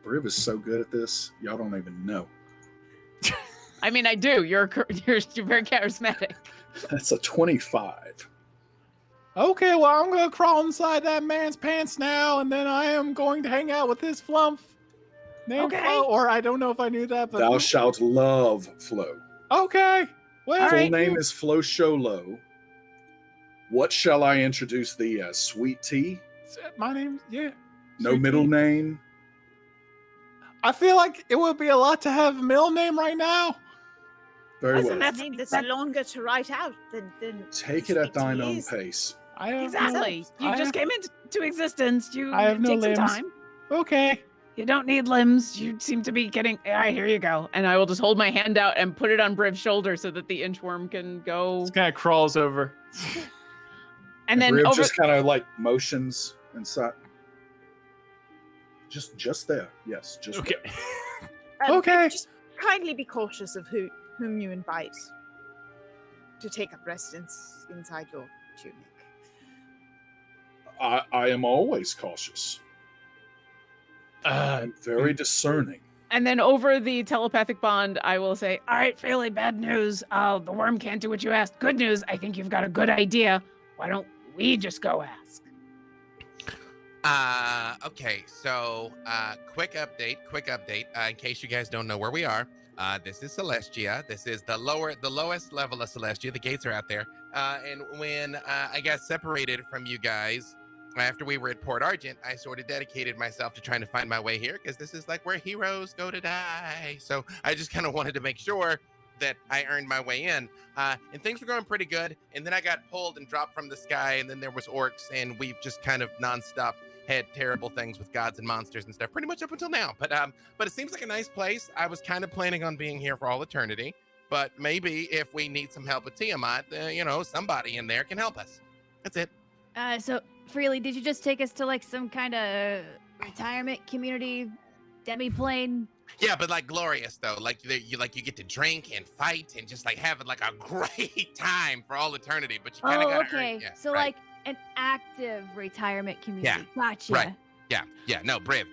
Briv is so good at this, y'all don't even know. I mean, I do. You're very charismatic. That's a 25. Okay, well, I'm going to crawl inside that man's pants now, and then I am going to hang out with his flump named Okay. Flo, or I don't know if I knew that, but... Thou shalt love Flo. Okay. Well, Full name is Flo Sholo. What shall I introduce thee as? Sweet Tea? My name, yeah. No Sweet middle Tea. name? I feel like it would be a lot to have a middle name right now. Very Listen, well. That's a name that's longer to write out than Take it at Sweet thine Tea own is. pace. I have Exactly. You I just have- came into existence. You I have no take some limbs. time. Okay. You don't need limbs. You seem to be getting. All right, here you go. And I will just hold my hand out and put it on Briv's shoulder so that the inchworm can go. Just kind of crawls over. And then Briv over. just kind of like motions inside. Just there. Yes, just Okay. And Okay. Just kindly be cautious of whom you invite to take up residence inside your tunic. there. I am always cautious. I'm very discerning. And then over the telepathic bond, I will say, all right, fairly bad news. The worm can't do what you asked. Good news. I think you've got a good idea. Why don't we just go ask? Okay, so quick update. In case you guys don't know where we are, This is Celestia. This is the lowest level of Celestia. The gates are out there. And when I got separated from you guys after we were at Port Argent, I sort of dedicated myself to trying to find my way here because this is like where heroes go to die. So I just kind of wanted to make sure that I earned my way in. And things were going pretty good. And then I got pulled and dropped from the sky. And then there was orcs. And we've just kind of nonstop had terrible things with gods and monsters and stuff pretty much up until now. But it seems like a nice place. I was kind of planning on being here for all eternity. But maybe if we need some help with Tiamat, somebody in there can help us. That's it. So, Freely, did you just take us to like some kind of retirement community demiplane? Yeah, but like glorious though. Like you get to drink and fight and just like have like a great time for all eternity. But you kind of gotta okay. earn, yeah, So right. like an active retirement community. Yeah, Gotcha. right. Yeah. No, Briv.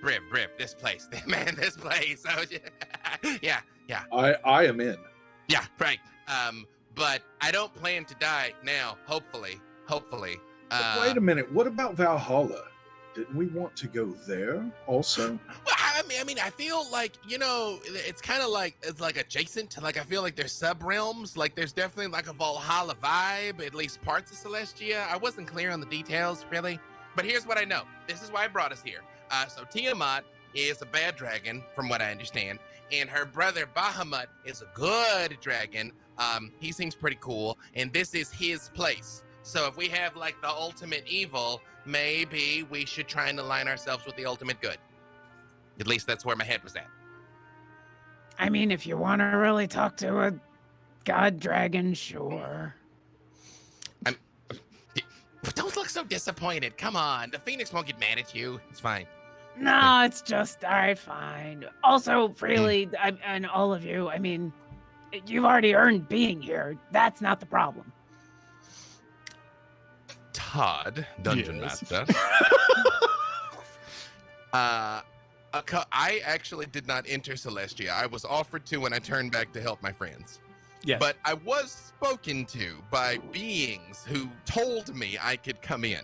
This place, man. This place. Oh, yeah. I am in. Yeah, right. But I don't plan to die now. Hopefully. But wait a minute. What about Valhalla? Didn't we want to go there also? Well, I mean, I feel like it's kind of like it's like adjacent to like I feel like there's sub realms. Like there's definitely like a Valhalla vibe, at least parts of Celestia. I wasn't clear on the details really, but here's what I know. This is why I brought us here. So Tiamat is a bad dragon, from what I understand, and her brother Bahamut is a good dragon. He seems pretty cool, and this is his place. So if we have like the ultimate evil, maybe we should try and align ourselves with the ultimate good. At least that's where my head was at. I mean, if you want to really talk to a god dragon, sure. Don't look so disappointed. Come on. The Phoenix won't get mad at you. It's fine. No, it's just, all right, fine. Also, Freely, and all of you, I mean, you've already earned being here. That's not the problem. Todd, Dungeon Yes. Master. I actually did not enter Celestia. I was offered to when I turned back to help my friends. Yes. But I was spoken to by beings who told me I could come in.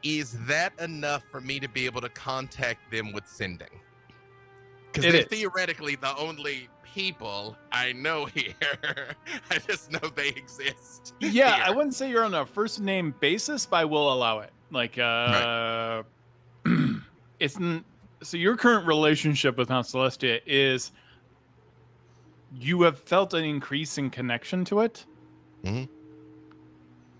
Is that enough for me to be able to contact them with sending? Because It they're is. theoretically the only people I know here. I just know they exist. Yeah, here. I wouldn't say you're on a first name basis, but I will allow it. Like, so your current relationship with Mount Celestia is you have felt an increasing connection to it. Mhm.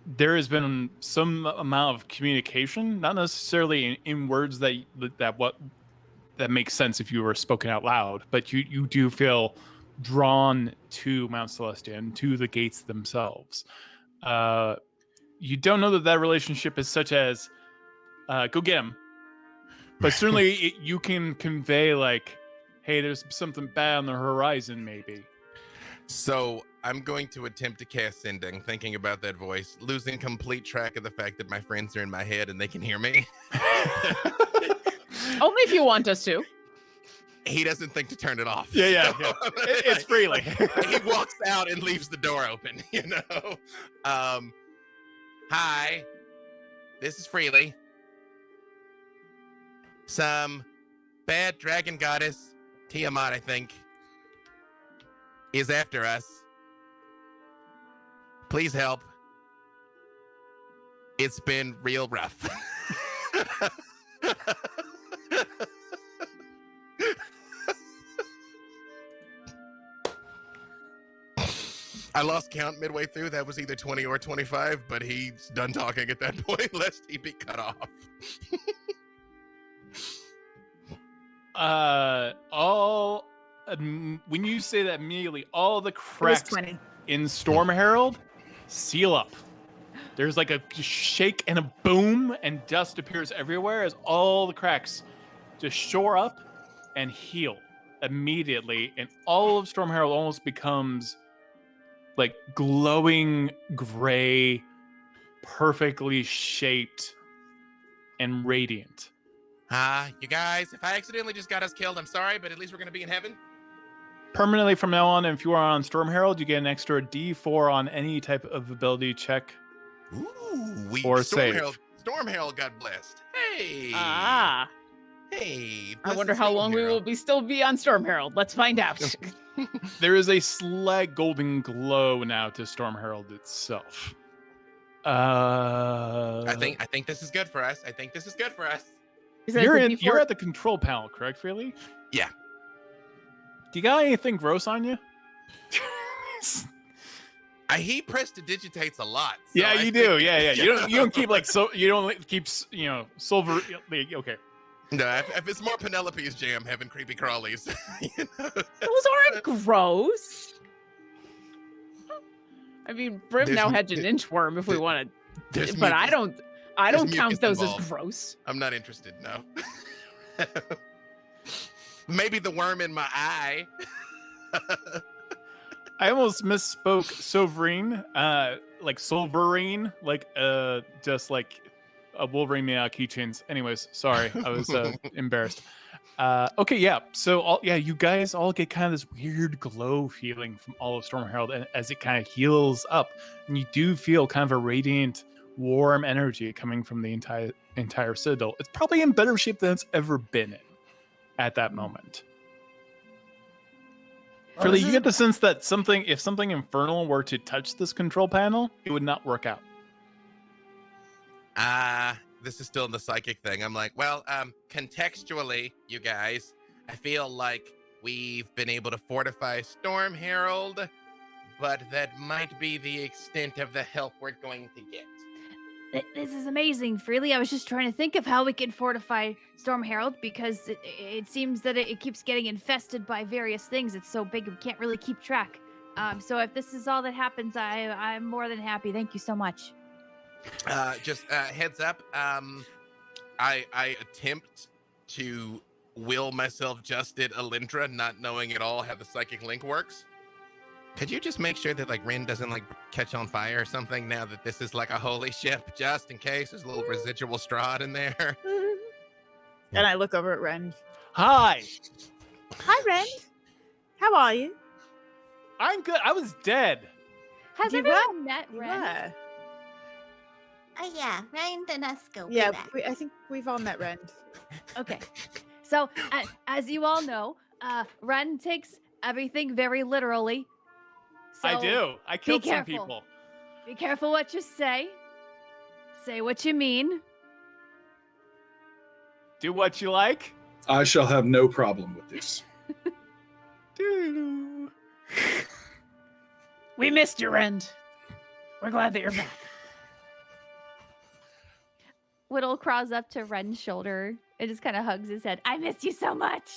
There has been some amount of communication, not necessarily in words that makes sense if you were spoken out loud, but you do feel drawn to Mount Celestia and to the gates themselves. You don't know that relationship is such as go get him, but certainly you can convey like, hey, there's something bad on the horizon, maybe. So I'm going to attempt to cast sending, thinking about that voice, losing complete track of the fact that my friends are in my head and they can hear me. Only if you want us to. He doesn't think to turn it off. Yeah. So, It's freely. He walks out and leaves the door open, Hi, this is Freely. Some bad dragon goddess, Tiamat, I think, is after us. Please help. It's been real rough. I lost count midway through. That was either 20 or 25, but he's done talking at that point, lest he be cut off. When you say that immediately, all the It was cracks 20. in Stormherald seal up. There's like a shake and a boom, and dust appears everywhere as all the cracks just shore up and heal immediately, and all of Stormherald almost becomes like glowing gray, perfectly shaped and radiant. You guys, if I accidentally just got us killed, I'm sorry, but at least we're going to be in heaven. Permanently from now on, if you are on Stormherald, you get an extra D4 on any type of ability check. Ooh, Or save. Stormherald got blessed. Hey. Hey, I this wonder is how long we Stormherald. will still be on Stormherald. Let's find out. There is a slight golden glow now to Stormherald itself. I think this is good for us. I think this is good for us. He says You're that in. before- You're at the control panel, correct, Freely? Yeah. Do you got anything gross on you? He prestidigitates a lot. so Yeah, I you think- do. Yeah. You don't keep like so. You don't keep silver. Okay. No, if it's more Penelope's jam, having creepy crawlies. You know? Those aren't gross. I mean, Briv There's now m- had an inchworm if we wanted, There's but I mucus. don't There's count mucus those involved. as gross. I'm not interested. No. Maybe the worm in my eye. I almost misspoke. Sovereign, like Solverine, like just like a Wolverine keychains. Anyways, sorry, I was embarrassed. Okay, yeah. So you guys all get kind of this weird glow feeling from all of Stormherald, and as it kind of heals up, and you do feel kind of a radiant, warm energy coming from the entire citadel. It's probably in better shape than it's ever been in at that moment. Really, you get the sense that if something infernal were to touch this control panel, it would not work out. This is still in the psychic thing. I'm like, well, contextually, you guys, I feel like we've been able to fortify Stormherald, but that might be the extent of the help we're going to get. This is amazing, Freely. I was just trying to think of how we can fortify Stormherald because it seems that it keeps getting infested by various things. It's so big we can't really keep track. So if this is all that happens, I'm more than happy. Thank you so much. Just heads up. I attempt to will myself just at Alyndra, not knowing at all how the psychic link works. Could you just make sure that like Rin doesn't like catch on fire or something now that this is like a holy ship, just in case there's a little residual Strahd in there? And I look over at Ren. Hi, Hi, Ren. How are you? I'm good. I was dead. Has You everyone met Ren? Yeah. Yeah, Ryan and us go. way Yeah, back. I think we've all met Ren. Okay. So, as you all know, Ren takes everything very literally. I So do. I killed some careful. people. Be careful what you say. Say what you mean. Do what you like. I shall have no problem with this. Doo-doo. We missed your end. We're glad that you're back. Widdle crawls up to Ren's shoulder and just kind of hugs his head. I missed you so much.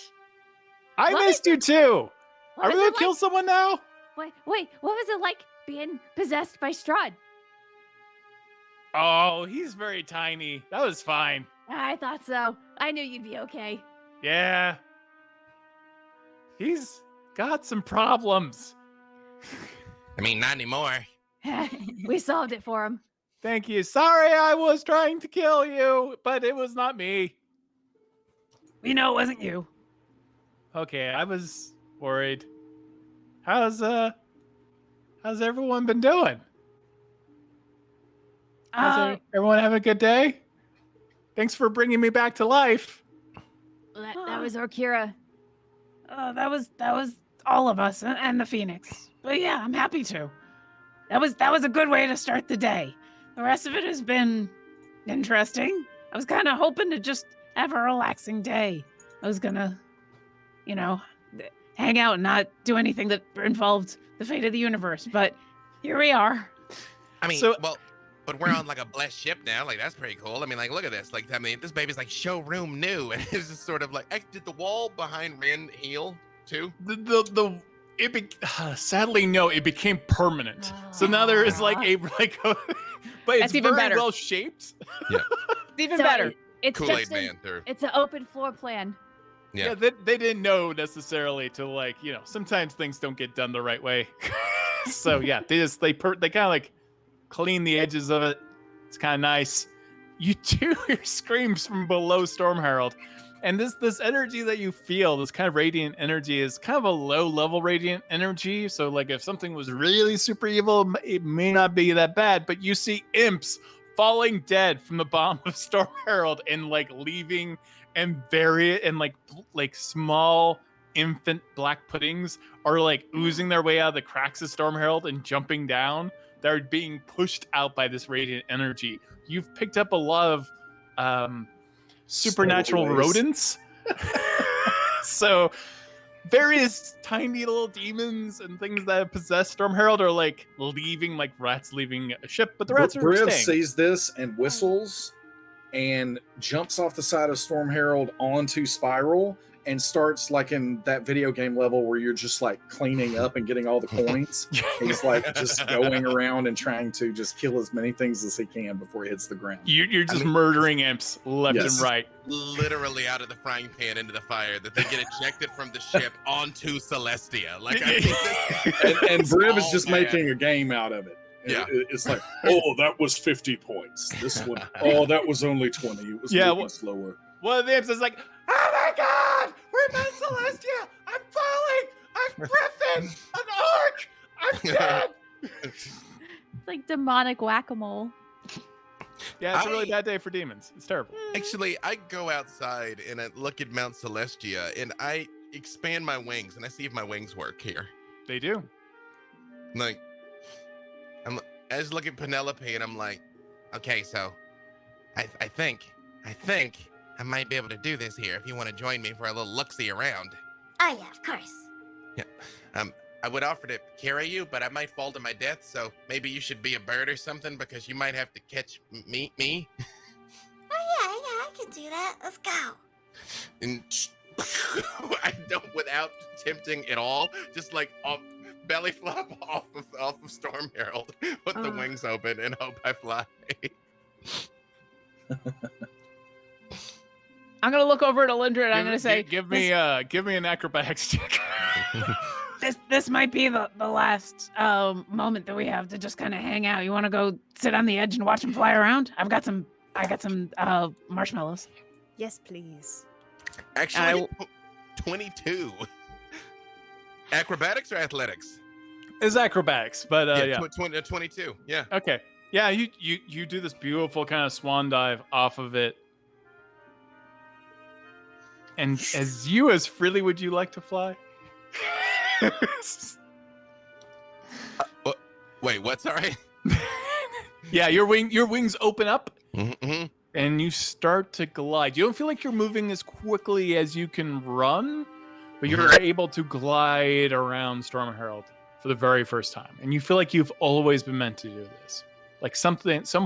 I What missed you too. What Are was we it gonna kill like? someone now? Wait, what was it like being possessed by Strahd? Oh, he's very tiny. That was fine. I thought so. I knew you'd be okay. Yeah. He's got some problems. I mean, not anymore. We solved it for him. Thank you. Sorry, I was trying to kill you, but it was not me. We know it wasn't you. Okay, I was worried. How's everyone been doing? Everyone having a good day? Thanks for bringing me back to life. That was Orkira. That was all of us and the Phoenix. But yeah, I'm happy to. That was a good way to start the day. The rest of it has been interesting. I was kind of hoping to just have a relaxing day. I was gonna, hang out and not do anything that involved the fate of the universe. But here we are. I mean, So- but we're on like a blessed ship now. Like that's pretty cool. I mean, like look at this. Like I mean, this baby's like showroom new, and it's just sort of like. Did the wall behind Rin heal too? Sadly, no. It became permanent. So now there is like but it's That's even very better. well shaped. It's even So better. It's Kool-Aid just Man through. it's an open floor plan. Yeah. They didn't know necessarily to like sometimes things don't get done the right way. So yeah, they kind of like clean the edges of it. It's kind of nice. You do hear screams from below Stormherald, and this energy that you feel, this kind of radiant energy, is kind of a low level radiant energy. So like if something was really super evil, it may not be that bad. But you see imps falling dead from the bottom of Stormherald and like leaving and like small infant black puddings are like oozing their way out of the cracks of Stormherald and jumping down. They're being pushed out by this radiant energy. You've picked up a lot of supernatural rodents. So various tiny little demons and things that have possessed Stormherald are like leaving, like rats leaving a ship, but the rats are Briv staying. sees this and whistles and jumps off the side of Stormherald onto Spiral and starts like in that video game level where you're just like cleaning up and getting all the coins. He's like just going around and trying to just kill as many things as he can before he hits the ground. You're just murdering imps left and right. Literally out of the frying pan into the fire, that they get ejected from the ship onto Celestia. Like, I think and Briv is just making a game out of it. Yeah. It's like, oh, that was 50 points. This one, oh, that was only 20. It was moving slower. One of the imps is like, oh my god, we're in Celestia! I'm falling! I'm Griffin! An orc! I'm dead! It's like demonic whack-a-mole. Yeah, it's a really bad day for demons. It's terrible. Actually, I go outside and I look at Mount Celestia and I expand my wings and I see if my wings work here. They do. Like, I just look at Penelope and I'm like, okay, so I think I might be able to do this here if you want to join me for a little look-see around. Oh yeah, of course. Yeah. I would offer to carry you, but I might fall to my death, so maybe you should be a bird or something because you might have to catch me. Oh yeah, I can do that. Let's go. And I don't, without tempting at all, just like belly flop off of Stormherald, put the wings open, and hope I fly. I'm gonna look over at Alyndra and I'm gonna say, "Give me an acrobatics check." This might be the last moment that we have to just kind of hang out. You want to go sit on the edge and watch them fly around? I got some marshmallows. Yes, please. Actually, 22. Acrobatics or athletics? It's acrobatics, but yeah. 22. Yeah. Okay. Yeah, you do this beautiful kind of swan dive off of it. And as freely would you like to fly? Wait, what? Sorry. Yeah, your wings open up, Mm-hmm. and you start to glide. You don't feel like you're moving as quickly as you can run, but you're able to glide around Stormherald for the very first time, and you feel like you've always been meant to do this. Like some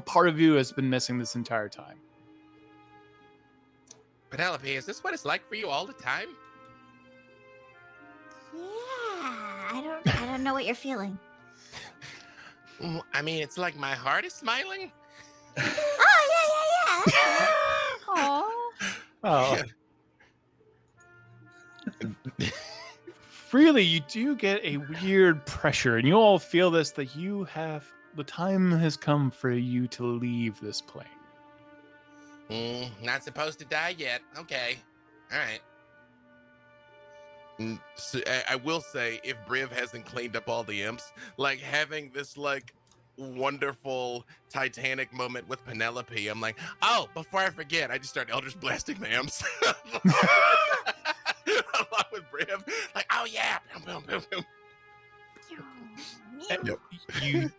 part of you has been missing this entire time. Penelope, is this what it's like for you all the time? Yeah, I don't know what you're feeling. I mean, it's like my heart is smiling. Oh yeah. Aww. Oh. Freely, you do get a weird pressure, and you all feel this, that the time has come for you to leave this plane. Not supposed to die yet. Okay. All right. So I will say, if Briv hasn't cleaned up all the imps, like having this like wonderful Titanic moment with Penelope, I'm like, oh, before I forget, I just start Eldritch blasting the imps. Along with Briv, like, oh yeah, boom, boom, boom, boom.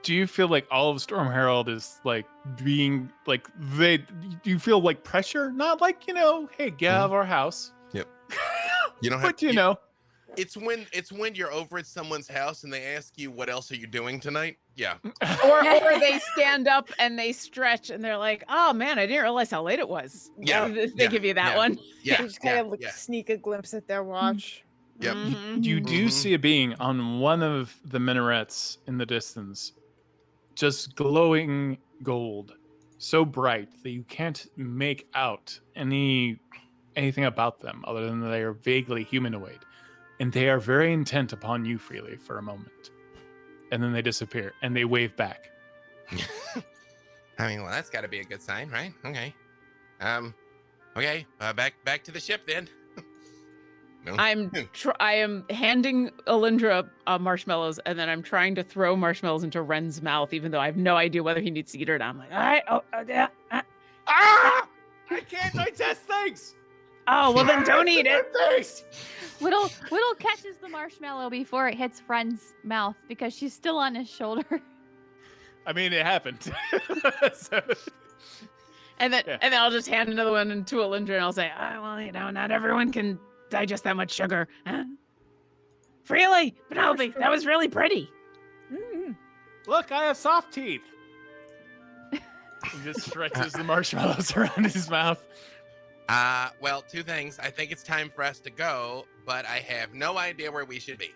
Do you feel like all of Stormherald is like being like do you feel like pressure? Not like, hey, get out of our house. Yep. You don't have but it's when you're over at someone's house and they ask you, what else are you doing tonight? Yeah. Or they stand up and they stretch and they're like, oh man, I didn't realize how late it was. Yeah. They give you that one. Yeah. You just kind of sneak a glimpse at their watch. Yep. You do see a being on one of the minarets in the distance, just glowing gold, so bright that you can't make out anything about them other than they are vaguely humanoid. And they are very intent upon you, Freely, for a moment. And then they disappear, and they wave back. I mean, well, that's got to be a good sign, right? Okay. Okay, back to the ship then. No. I am handing Alyndra marshmallows, and then I'm trying to throw marshmallows into Ren's mouth, even though I have no idea whether he needs to eat it or not. I'm like, all right, yeah. I can't digest things. Oh, well then don't eat it. Widdle catches the marshmallow before it hits Friend's mouth because she's still on his shoulder. I mean, it happened. So, And then I'll just hand another one to Alyndra and I'll say, well, not everyone can digest that much sugar. Huh? Freely, Penelope, that was really pretty. Mm. look, I have soft teeth. He just stretches the marshmallows around his mouth. Well, two things. I think it's time for us to go, but I have no idea where we should be.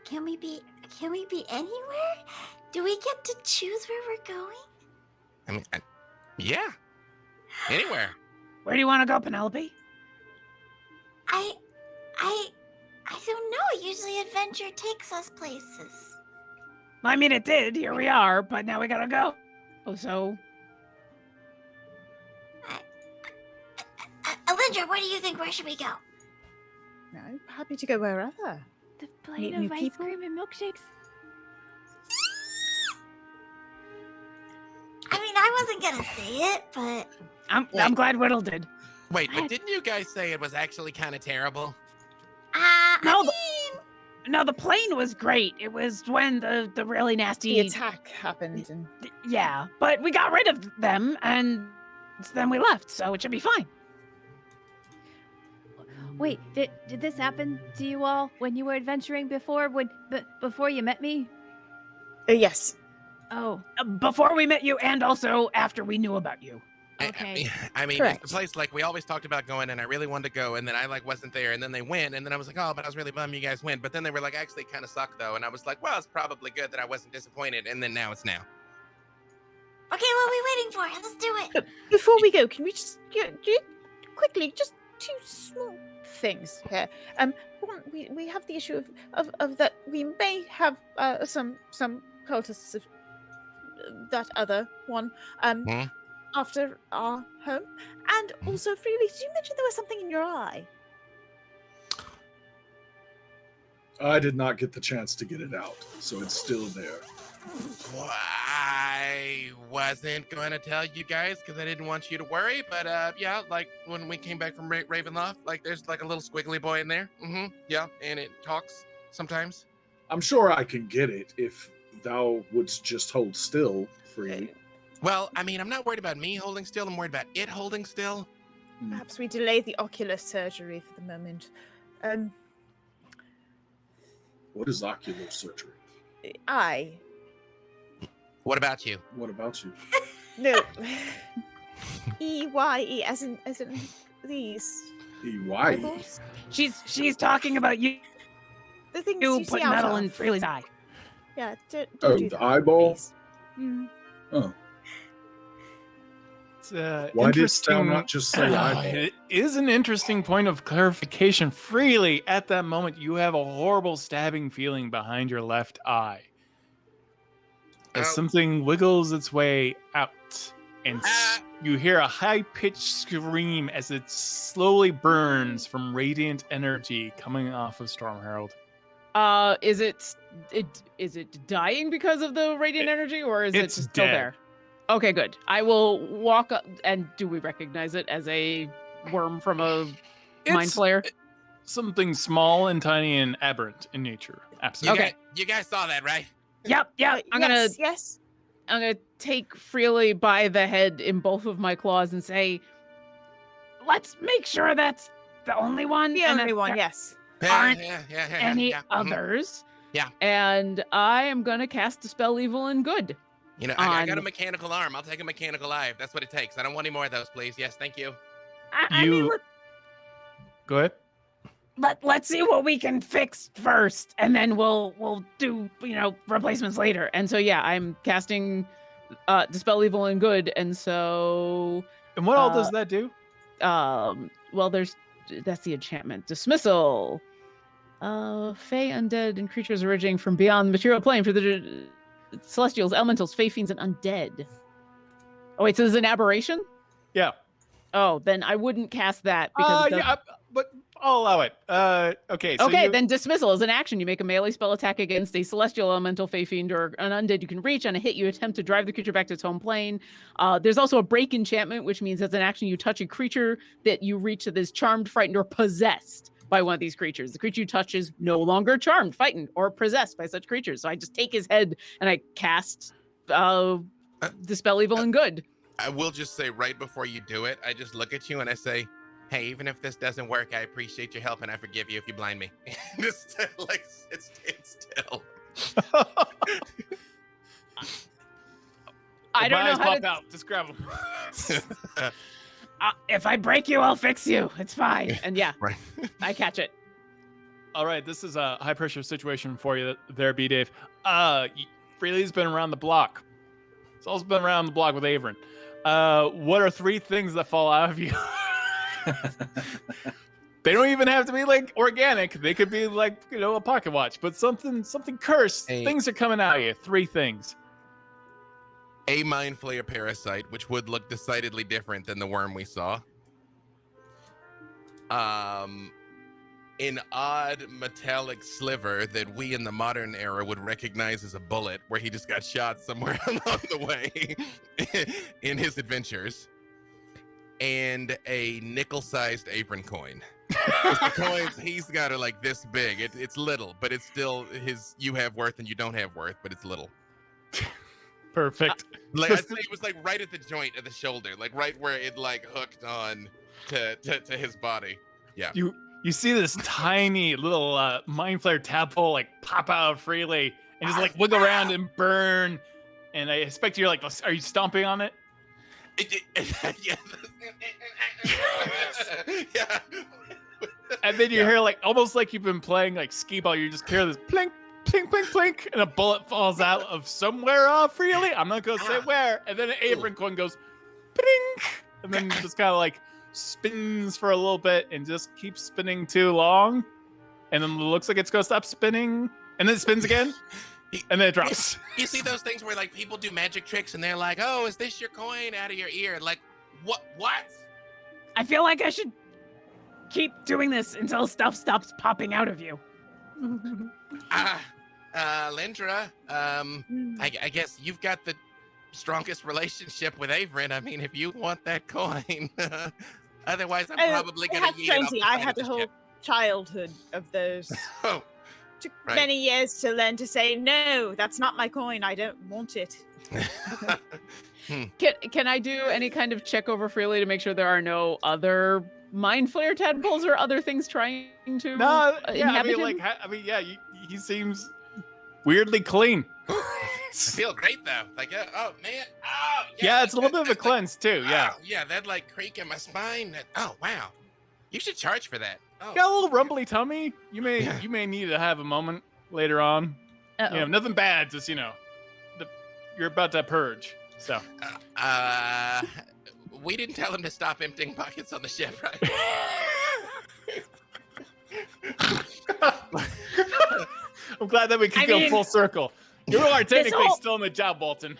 Can we be anywhere? Do we get to choose where we're going? I mean, yeah. Anywhere. Where do you want to go, Penelope? I don't know. Usually adventure takes us places. I mean, it did. Here we are, but now we gotta go. Oh, so... Alyndra, where do you think? Where should we go? I'm happy to go wherever. The plate Meet of new ice people? cream and milkshakes. I mean, I wasn't gonna say it, but I'm glad Widdle did. Wait, but didn't you guys say it was actually kind of terrible? No, I No, the plane was great. It was when the really nasty... The attack happened, and Yeah, but we got rid of them, and then we left, so it should be fine. Wait, did this happen to you all when you were adventuring before? Before you met me? yes. Oh, Before we met you, and also after we knew about you. okay. I mean, Correct. it's a place like we always talked about going, and I really wanted to go, and then I wasn't there, and then they went, and then I was like, oh, but I was really bummed you guys went. But then they were like, actually, kind of sucked though, and I was like, well, it's probably good that I wasn't disappointed. And then now it's now. Okay, what are we waiting for? Let's do it. Before we go, can we just quickly, just two small things here. One, we have the issue of that we may have some cultists of that other one after our home, and also Freely, did you mention there was something in your eye? I did not get the chance to get it out, so it's still there. Well, I wasn't going to tell you guys because I didn't want you to worry, but yeah, like when we came back from Ravenloft, like there's like a little squiggly boy in there. Yeah, and it talks sometimes. I'm sure I can get it if thou wouldst just hold still, Freely. Well, I mean, I'm not worried about me holding still. I'm worried about it holding still. Perhaps we delay the ocular surgery for the moment. What is ocular surgery? Eye. What about you? What about you? No. EYE, as in these. EYE? eyeballs? She's talking about you. The things You you put see out metal of. in Freely's eye. Yeah, don't Oh, do the that, eyeball? please. Mm. Oh. It's Why didst thou not just say eyeball? It is an interesting point of clarification. Freely, at that moment, you have a horrible stabbing feeling behind your left eye. As Oh. something wiggles its way out, and you hear a high-pitched scream as it slowly burns from radiant energy coming off of Stormherald. Is it dying because of the radiant energy, or is it it's just still dead. there? Okay, good. I will walk up, and do we recognize it as a worm from a mind It's flayer? something small and tiny and aberrant in nature. Absolutely. Okay. You guys saw that, right? Yep. I'm Yes. gonna take Freely by the head in both of my claws and say, "Let's make sure that's the only one." The and only that one, there yes. Aren't yeah, any yeah. others. Yeah. And I am gonna cast Dispel Evil and Good. You know, I got a on- mechanical arm. I'll take a mechanical eye if that's what it takes. I don't want any more of those, please. Yes, thank you. I mean, You- Go ahead. let's see what we can fix first, and then we'll do replacements later. And so yeah, I'm casting Dispel Evil and Good, and so And what all does that do? well, that's the enchantment dismissal. Fey, undead, and creatures originating from beyond the material plane for the celestials, elementals, fey, fiends, and undead. Oh wait, so this is an aberration? Yeah. Oh, then I wouldn't cast that because it does- Yeah, but I'll allow it. Okay. So Okay, then dismissal is an action. You make a melee spell attack against a celestial elemental, fey fiend, or an undead you can reach. On a hit, you attempt to drive the creature back to its home plane. There's also a break enchantment, which means as an action, you touch a creature that you reach that is charmed, frightened, or possessed by one of these creatures. The creature you touch is no longer charmed, frightened, or possessed by such creatures. So I just take his head and I cast Dispel Evil and Good. I will just say right before you do it, I just look at you and I say, hey, even if this doesn't work, I appreciate your help and I forgive you if you blind me. Just like sit still. I don't know how to... out. Just grab them. If I break you, I'll fix you. It's fine. And yeah, Right. I catch it. All right, this is a high pressure situation for you there, B Dave. Freely's been around the block. It's also been around the block with Averin. What are 3 things that fall out of you? They don't even have to be like organic. They could be like, a pocket watch, but something cursed. Things are coming out of you. 3 things. A Mind Flayer parasite, which would look decidedly different than the worm we saw. An odd metallic sliver that we in the modern era would recognize as a bullet, where he just got shot somewhere along the way in his adventures. And a nickel-sized Averin coin. The coins, he's got it like this big. It's little, but it's still his. You have worth and you don't have worth, but it's little. Perfect. Like I'd say it was like right at the joint of the shoulder, like right where it like hooked on to his body. Yeah. You see this tiny little Mind Flayer tadpole like pop out of Freely and just like wiggle around and burn. And I expect you're like, are you stomping on it? Yeah. Yeah. And then you hear like almost like you've been playing like skee ball. You just hear this plink, plink, plink, plink, and a bullet falls out of somewhere Freely. I'm not gonna say where. And then an Averin coin goes, plink, and then just kind of like spins for a little bit and just keeps spinning too long, and then it looks like it's gonna stop spinning, and then it spins again, and then it drops. You see those things where like people do magic tricks and they're like, "Oh, is this your coin out of your ear?" Like, what? I feel like I should keep doing this until stuff stops popping out of you. Alyndra, I guess you've got the strongest relationship with Averin. I mean, if you want that coin, otherwise I'm probably gonna have eat it off the I side had of a the whole ship. childhood of those. Oh, Took right. many years to learn to say no. That's not my coin. I don't want it. Can I do any kind of check over Freely to make sure there are no other Mind Flayer tadpoles or other things trying to inhabit him? He seems weirdly clean. I feel great though. Like, oh man, Yeah, it's a little bit of a cleanse too. Yeah. Yeah, that like creak in my spine. Oh wow, you should charge for that. Oh. Got a little rumbly tummy. You may need to have a moment later on. Uh-oh. Nothing bad. Just you're about to purge. So. We didn't tell him to stop emptying pockets on the ship, right? I'm glad that we could go full circle. You are technically still in the job, Walton.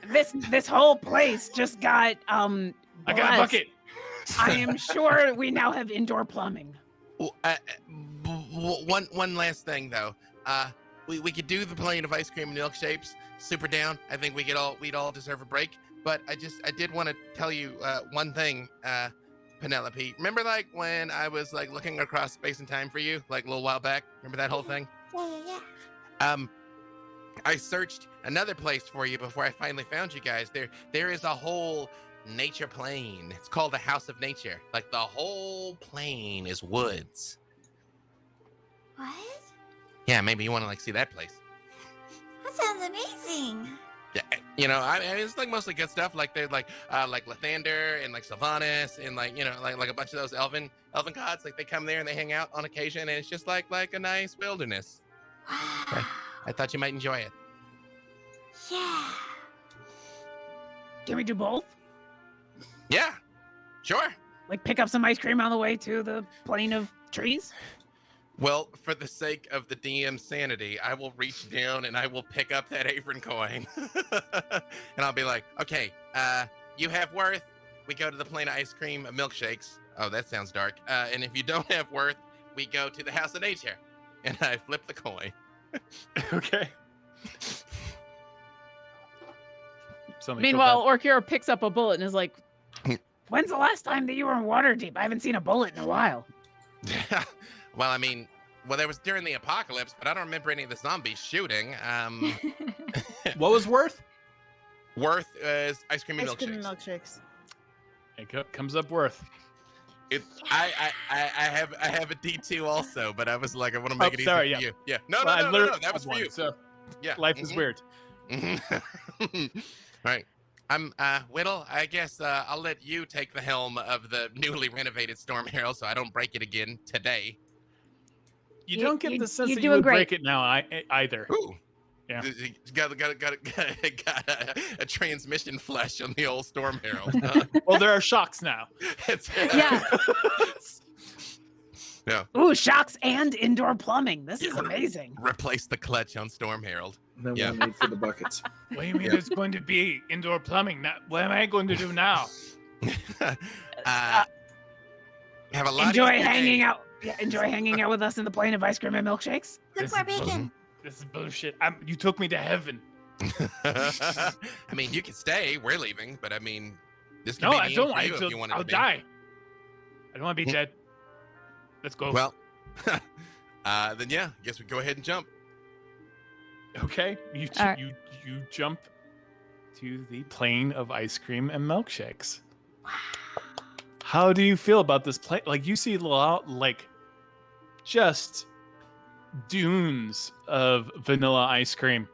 This whole place just got I got a bucket. I am sure we now have indoor plumbing. One last thing though. We could do the plane of ice cream and milkshakes. Super down. I think we'd all deserve a break. But I did want to tell you one thing, Penelope. Remember like when I was like looking across space and time for you, like a little while back? Remember that whole thing? Yeah. I searched another place for you before I finally found you guys. There is a whole nature plane. It's called the House of Nature. Like the whole plane is woods. What? Yeah, maybe you want to like see that place. That sounds amazing. Yeah, it's like mostly good stuff. Like there's like Lathander and like Sylvanas and like like a bunch of those elven gods. Like they come there and they hang out on occasion, and it's just like a nice wilderness. Wow. I thought you might enjoy it. Yeah. Can we do both? Yeah, sure. Like pick up some ice cream on the way to the plane of trees? Well, for the sake of the DM's sanity, I will reach down and I will pick up that Averin coin. And I'll be like, okay, you have worth. We go to the plane of ice cream and milkshakes. Oh, that sounds dark. And if you don't have worth, we go to the House of Nature. And I flip the coin. Okay. Something Meanwhile, Orkira picks up a bullet and is like, "When's the last time that you were in Waterdeep? I haven't seen a bullet in a while." Well, I mean, that was during the apocalypse, but I don't remember any of the zombies shooting. what was worth? Worth is ice cream and Ice cream and milkshakes. milkshakes. It comes up worth. I have a D2 also, but I was like, I want to make it easy for you. Yeah. No, that was for you. So yeah. life is weird. All right. I'm Widdle. I guess I'll let you take the helm of the newly renovated Stormherald, so I don't break it again today. You don't get the sense you're that you doing would great. break it now either. Ooh. Yeah. Got a transmission flush on the old Stormherald. Well, there are shocks now. Yeah. Yeah. Ooh, shocks and indoor plumbing. This is amazing. Replace the clutch on Stormherald. No Yeah. more need for the buckets. What do you mean there's going to be indoor plumbing? What am I going to do now? Have a lot. Enjoy hanging out. Yeah, enjoy hanging out with us in the plane of ice cream and milkshakes. Look This more is bacon. This is bullshit. You took me to heaven. I mean, you can stay. We're leaving, but I mean, this can No, be I the don't end for want you to. if you wanted I'll to be. die. I don't want to be dead. Let's go. Well, then yeah, I guess we go ahead and jump. Okay. You All right. you jump to the plane of ice cream and milkshakes. How do you feel about this plane? Like you see like just dunes of vanilla ice cream,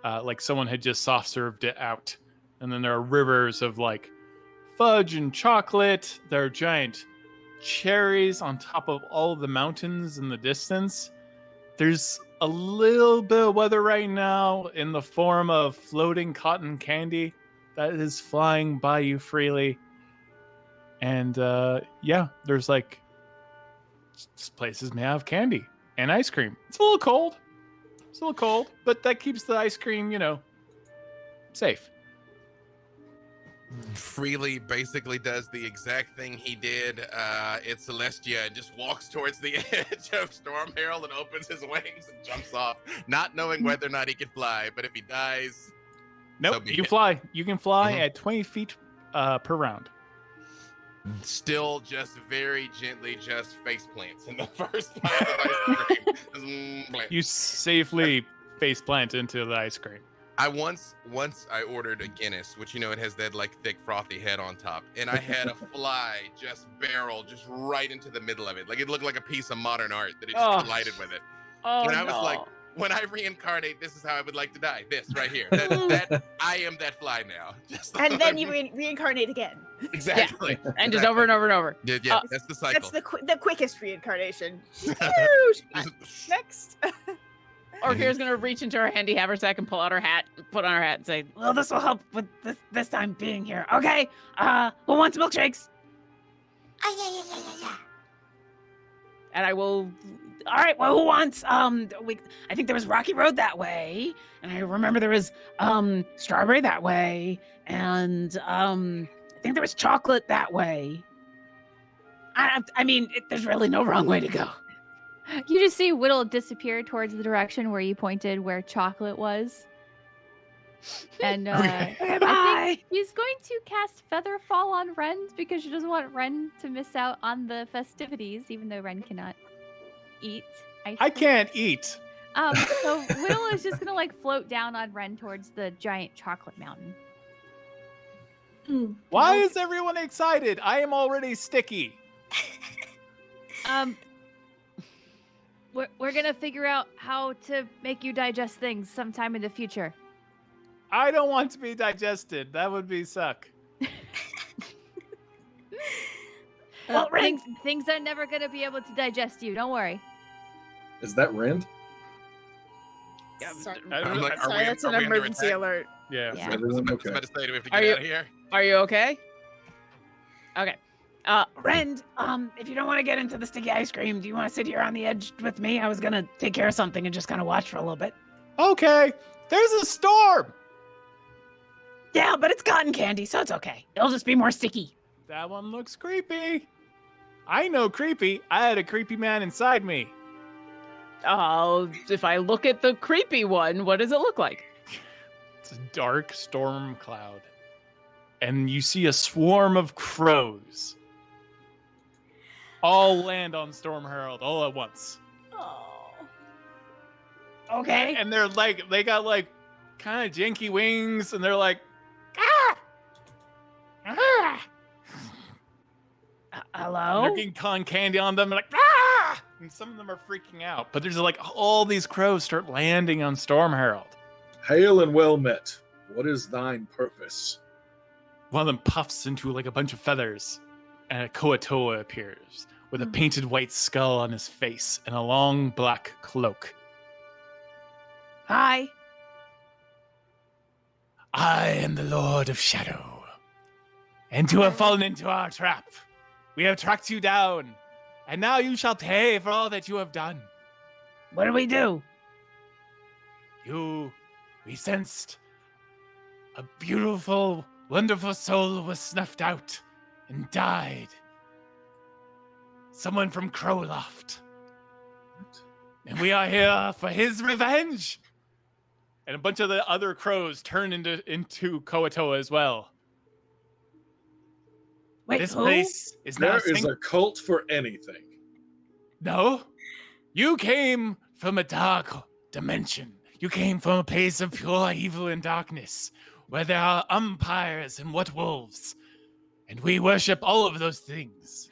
like someone had just soft served it out, and then there are rivers of like fudge and chocolate. There are giant cherries on top of all of the mountains in the distance. There's a little bit of weather right now in the form of floating cotton candy that is flying by you freely. And yeah, there's like places may have candy and ice cream. It's a little cold. But that keeps the ice cream, safe. Freely basically does the exact thing he did at Celestia and just walks towards the edge of Stormherald and opens his wings and jumps off, not knowing whether or not he can fly. But if he dies, Nope, so be you it. fly. You can fly Mhm. at 20 feet per round. Still just very gently just face plants in the first pile of ice cream. Just, blam. You safely face plant into the ice cream. I once I ordered a Guinness, which it has that like thick frothy head on top, and I had a fly just barrel just right into the middle of it. Like it looked like a piece of modern art that it just Oh. collided with it. Oh, And I was no. like, when I reincarnate, this is how I would like to die. This right here. That I am that fly now. Just And then you reincarnate again. exactly. And just over and over and over. Yeah, that's the cycle. That's the quickest reincarnation. Next. Orkira's gonna reach into her handy haversack and pull out her hat, put on her hat, and say, "Well, this will help with this time being here." Okay. Who wants milkshakes? Yeah. And I will. All right. Well, who wants? I think there was Rocky Road that way, and I remember there was strawberry that way, and I think there was chocolate that way. I mean, there's really no wrong way to go. You just see Widdle disappear towards the direction where you pointed where chocolate was. And Okay, I bye. think he's going to cast Featherfall on Ren because she doesn't want Ren to miss out on the festivities, even though Ren cannot eat ice I cream. can't eat. So Widdle is just gonna like float down on Ren towards the giant chocolate mountain. Why is everyone excited? I am already sticky. We're gonna figure out how to make you digest things sometime in the future. I don't want to be digested. That would be suck. Well, Ren- Things are never gonna be able to digest you. Don't worry. Is that Rend? Sorry, I'm like, are we- that's are an we under emergency attack? alert. Yeah. Yeah. I was Everyone about okay? to say, do we have to Are get you- out of here? Are you okay? Okay. Rend, if you don't want to get into the sticky ice cream, do you want to sit here on the edge with me? I was gonna take care of something and just kind of watch for a little bit. Okay. There's a storm. Yeah, but it's cotton candy, so it's okay. It'll just be more sticky. That one looks creepy. I know creepy. I had a creepy man inside me. If I look at the creepy one, what does it look like? It's a dark storm cloud. And you see a swarm of crows. All land on Stormherald all at once. Oh. Okay. And they're like, they got like kind of janky wings, and they're like, Hello? they're getting cotton candy on them. They're like, ah! And some of them are freaking out. But there's like all these crows start landing on Stormherald. Hail and well met. What is thine purpose? One of them puffs into like a bunch of feathers, and a Koatoa appears with a painted white skull on his face and a long black cloak. Hi. I am the Lord of Shadow, and you have fallen into our trap. We have tracked you down, and now you shall pay for all that you have done. What do we do? We sensed a beautiful, wonderful soul was snuffed out and died. Someone from Crowloft. And we are here for his revenge. And a bunch of the other crows turn into Koatoa as well. Wait, This who? place is now There is a cult for anything. No. You came from a dark dimension. You came from a place of pure evil and darkness, where there are umpires and what wolves. And we worship all of those things.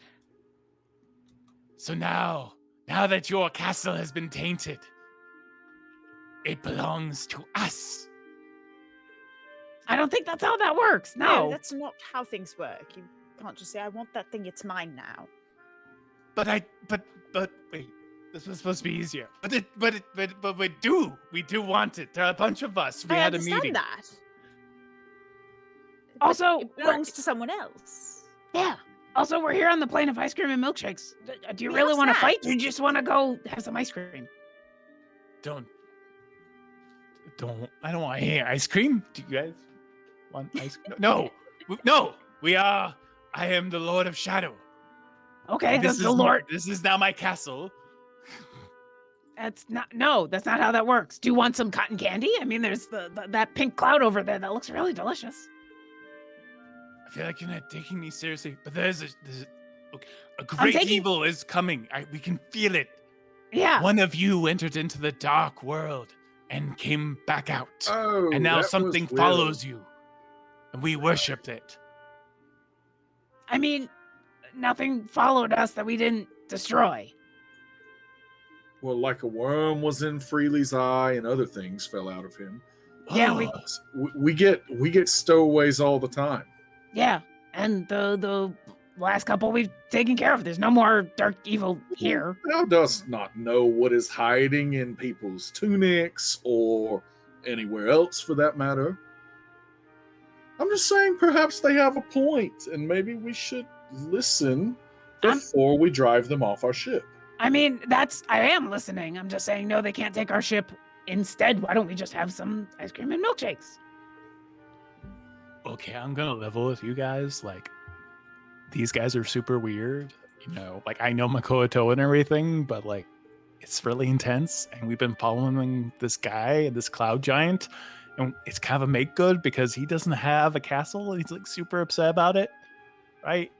So now that your castle has been tainted, it belongs to us. I don't think that's how that works. No, No. that's not how things work. You can't just say, I want that thing, it's mine now. But wait, this was supposed to be easier. But we do want it. There are a bunch of us. We I had a understand meeting. that. Also, It belongs to someone else. yeah. Also, we're here on the plane of ice cream and milkshakes. Do you We really have want to snacks. fight? Or do you just want to go have some ice cream? Don't. I don't want any ice cream. Do you guys want ice cream? No. We are. I am the Lord of Shadow. Okay, This that's is the Lord. This is now my castle. That's not how that works. Do you want some cotton candy? I mean, there's that pink cloud over there that looks really delicious. I feel like you're not taking me seriously, but there's a great evil is coming. We can feel it. Yeah. One of you entered into the dark world and came back out. Oh, And now that was something Widdle. follows you. And we worshipped it. I mean, nothing followed us that we didn't destroy. Well, like a worm was in Freely's eye, and other things fell out of him. Yeah, We get stowaways all the time. Yeah, and the last couple we've taken care of. There's no more dark evil here. Thou dost not know what is hiding in people's tunics or anywhere else for that matter. I'm just saying perhaps they have a point, and maybe we should listen before we drive them off our ship. I mean, I am listening. I'm just saying, no, they can't take our ship. Instead, why don't we just have some ice cream and milkshakes? Okay, I'm gonna level with you guys. Like, these guys are super weird. You know, like I know Makoto and everything, but like, it's really intense. And we've been following this guy, this cloud giant, and it's kind of a make good because he doesn't have a castle. And he's like super upset about it, right?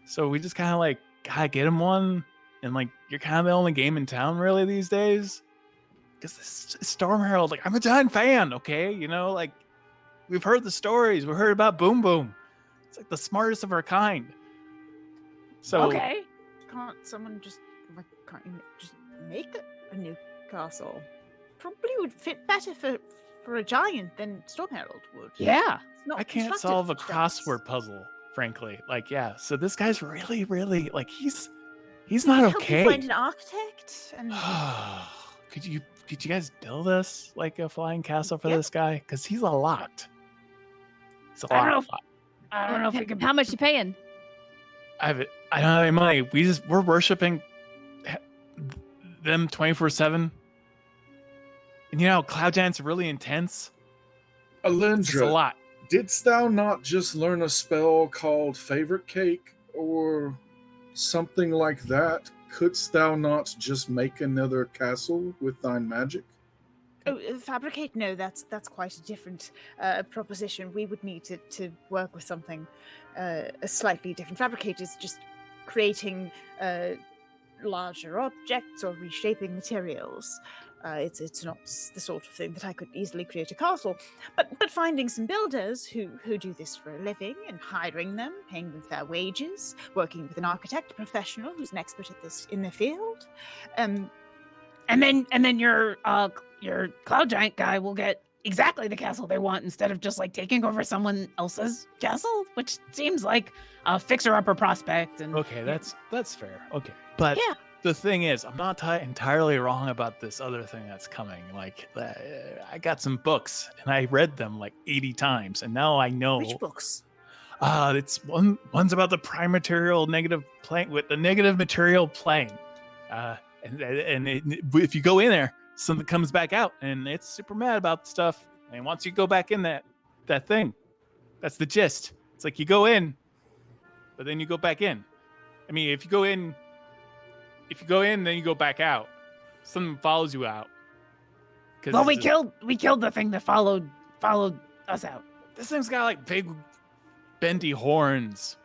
So we just kind of like gotta get him one. And like, you're kind of the only game in town really these days. Because this Stormherald, like, I'm a giant fan, okay? You know, like, we've heard the stories. We heard about Boom Boom. It's like the smartest of our kind. So, Okay. Can't someone just make a new castle? Probably would fit better for a giant than Stormherald would. Yeah. It's not I can't constructed solve a for giants. crossword puzzle, frankly. Like, yeah. So this guy's really, really, like, he's not Help okay. you find an architect and Could you guys build us like a flying castle for Yeah. this guy? Because he's a lot. He's a I don't lot. know I don't know if we can. How much you paying? I don't have any money. We're worshiping them 24/7. And you know, cloud giants are really intense. It's a Alyndra, lot. didst thou not just learn a spell called Favorite Cake or something like that, couldst thou not just make another castle with thine magic? Oh, fabricate? No, that's quite a different proposition. We would need to work with something slightly different. Fabricate is just creating larger objects or reshaping materials. It's not the sort of thing that I could easily create a castle. But finding some builders who do this for a living and hiring them, paying them fair wages, working with an architect professional who's an expert at this in the field, And then your cloud giant guy will get exactly the castle they want instead of just like taking over someone else's castle, which seems like a fixer-upper prospect. And Okay, that's fair. Okay, but Yeah. the thing is, I'm not entirely wrong about this other thing that's coming. Like, I got some books and I read them like 80 times, and now I know. which books? It's one's about the prime material negative plane with the negative material plane. If you go in there, something comes back out, and it's super mad about stuff. And once you go back in that thing, that's the gist. It's like you go in, but then you go back in. I mean, if you go in, then you go back out. Something follows you out. well, we killed the thing that followed us out. This thing's got like big, bendy horns,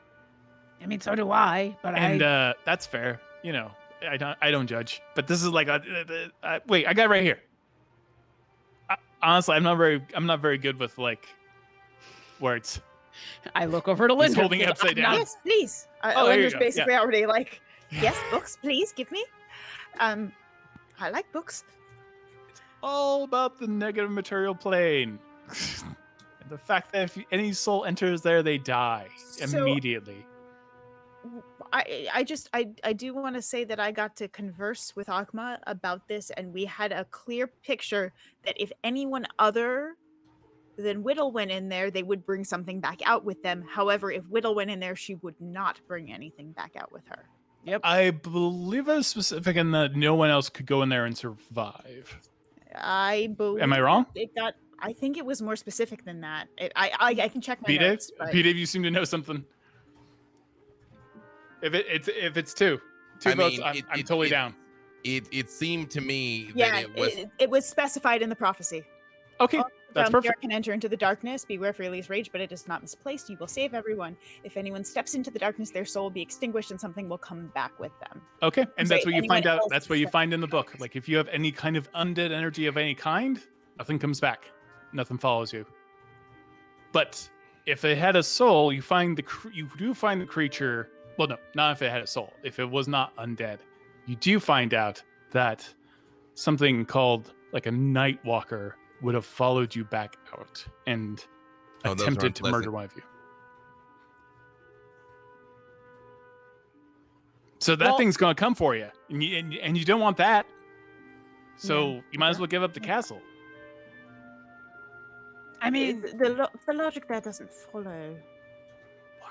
I mean, so do I. But and that's fair. You know, I don't judge. But this is like wait, I got it right here. Honestly, I'm not very good with like words. I look over to Linda. He's holding it upside down. Yes, please. Oh, there you Linda's go. basically already like, yes, books, please give me. I like books. All about the negative material plane. And the fact that if any soul enters there, they die So- immediately. I do want to say that I got to converse with Agma about this, and we had a clear picture that if anyone other than Widdle went in there, they would bring something back out with them. However, if Widdle went in there, she would not bring anything back out with her. I believe I was specific in that no one else could go in there and survive. I believe. Am I wrong? I think it was more specific than that. I can check my B-Dave? notes. But... B-Dave, you seem to know something. If it's two I votes, mean, I'm totally down. It seemed to me that Yeah, it was. it was specified in the prophecy. Okay, that's Here perfect. can enter into the darkness. Beware for Ely's rage, but it is not misplaced. You will save everyone. If anyone steps into the darkness, their soul will be extinguished, and something will come back with them. Okay, and Say that's what you anyone find out. else That's is what you the- find in the book. Like if you have any kind of undead energy of any kind, nothing comes back. Nothing follows you. But if it had a soul, you do find the creature. Well, no, not if it had a soul. If it was not undead, you do find out that something called like a night walker would have followed you back out and Oh, those are attempted to unpleasant. murder one of you. So that Well- thing's going to come for you, and you don't want that. So you might as well give up the castle. I mean, The logic there doesn't follow.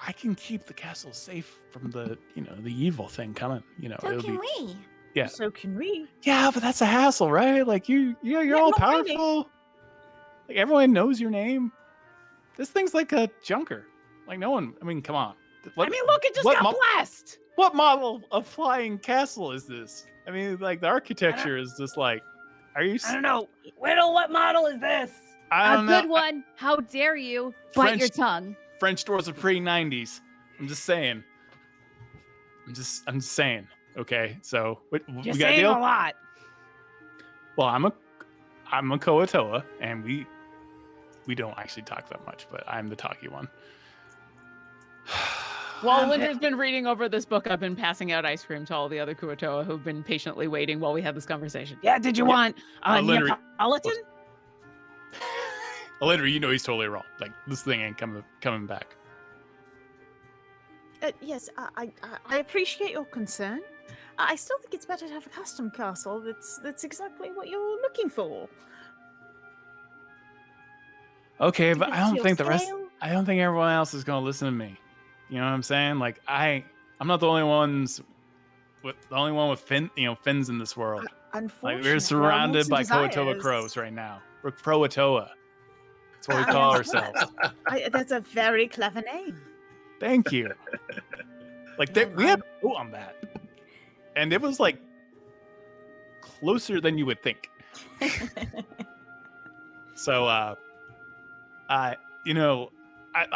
I can keep the castle safe from the evil thing coming. So it'll can be we? Yeah. So can we? Yeah, but that's a hassle, right? Like you're all not really. powerful. Like everyone knows your name. This thing's like a junker. Like no one. I mean, come on. look, it just what got blessed. What model of flying castle is this? I mean, like the architecture is just like. Are you? I don't know. Widdle, what model is this? I A don't know. good one. How dare you bite French- your tongue? French doors are pre-90s. I'm just saying. I'm just saying. Okay, so we You're got a saying deal. a lot. Well, I'm a Koatoa, and we don't actually talk that much, but I'm the talky one. While Linda's been reading over this book, I've been passing out ice cream to all the other Kuatoa who've been patiently waiting while we had this conversation. Yeah, did you want Alyndra- Neapolitan? Alyndra, you know he's totally wrong. Like this thing ain't coming back. Yes, I appreciate your concern. I still think it's better to have a custom castle. That's exactly what you're looking for. Okay, but I don't Your think the rest. scale? I don't think everyone else is gonna listen to me. You know what I'm saying? Like I'm not the only one with fins in this world. Unfortunately, Like we're surrounded by Koatoa crows right now. We're Croatoa. That's what we call ourselves. That's a very clever name. Thank you. Like we had a vote on that, and it was like closer than you would think. So, I'm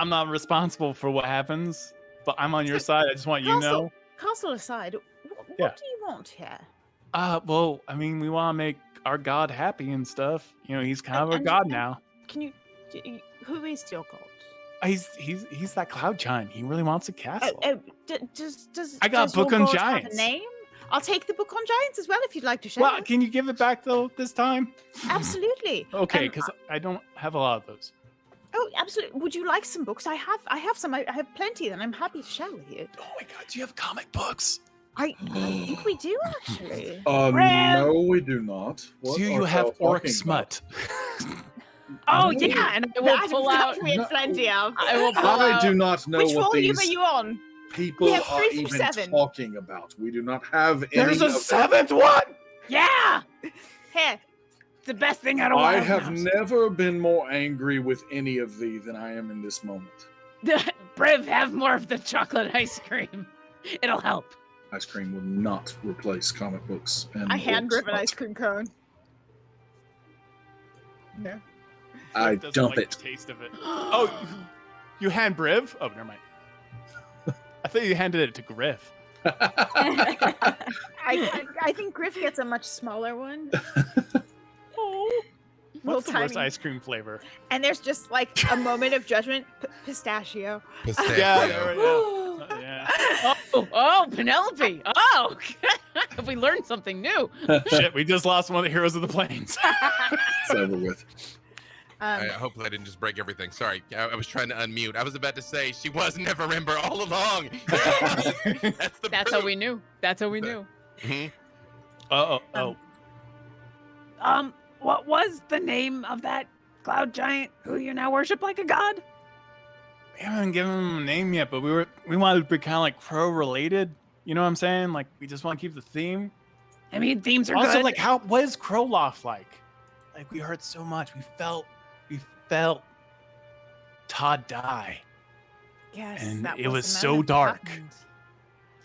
not responsible for what happens, but I'm on your side. I just want you to know. Castle aside, what Yeah. do you want here? Well, I mean, we want to make our god happy and stuff. He's kind of a god now. Can you? Who is your god? He's that cloud giant. He really wants a castle. Does I got does your book on god have giants. a name? I'll take the book on giants as well if you'd like to share. Well, can you give it back though this time? Absolutely. Okay, because I don't have a lot of those. Oh, absolutely. Would you like some books? I have some. I have plenty, and I'm happy to share with you. Oh my god, do you have comic books? I think we do actually. No, we do not. What Do you are have y'all orc talking smut? Oh No. yeah, and I will pull out. We had plenty of. I will pull I out. do not know Which what volume these are you on? people We have are 3 through even 7. talking about. We do not have any. There's a of 7th one. Yeah, Here. it's the best thing out of I Wild have House. never been more angry with any of thee than I am in this moment. Briv, have more of the chocolate ice cream. It'll help. Ice cream will not replace comic books. And I hand orc Griff an smut. ice cream cone. Yeah. I Doesn't dump like it. the taste of it. Oh, you hand Briv? Oh, never mind. I thought you handed it to Griff. I think Griff gets a much smaller one. Oh, Little what's the worst tiny. ice cream flavor? And there's just like a moment of judgment. Pistachio. Yeah, there we go. Yeah. Oh, Penelope. Oh, we learned something new. Shit, we just lost one of the heroes of the plains. It's over with. Hopefully I didn't just break everything. Sorry, I was trying to unmute. I was about to say she was never Ember all along. That's how we knew. That's how we knew. Mhm. Oh. What was the name of that cloud giant who you now worship like a god? We haven't given him a name yet, but we wanted to be kind of like crow related. You know what I'm saying? Like we just want to keep the theme. I mean, themes are Also, good. like what is Crowloft like? Like we heard so much. We felt Todd die. Yes, And that it was the so moment that dark. happened.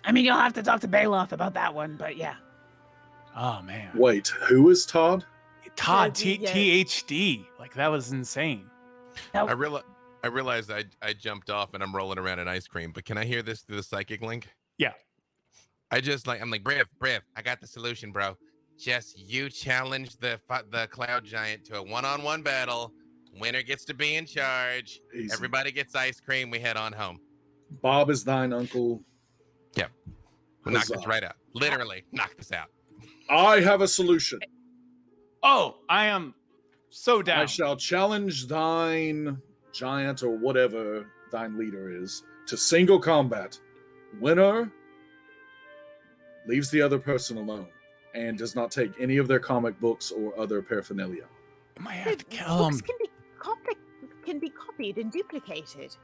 I mean, you'll have to talk to Baloth about that one, but yeah. Oh man. Wait, who is Todd? Todd Yeah. THD. Like that was insane. I realized I jumped off and I'm rolling around in ice cream. But can I hear this through the psychic link? Yeah. I'm like Briv, I got the solution, bro. Just you challenge the cloud giant to a one-on-one battle. Winner gets to be in charge. Easy. Everybody gets ice cream. We head on home. Bob is thine uncle. We'll knock Huzzah. this right out. Literally, knock this out. I have a solution. Oh, I am so down. I shall challenge thine giant or whatever thine leader is to single combat. Winner leaves the other person alone and does not take any of their comic books or other paraphernalia. I might have to kill Books him. can be copied and duplicated,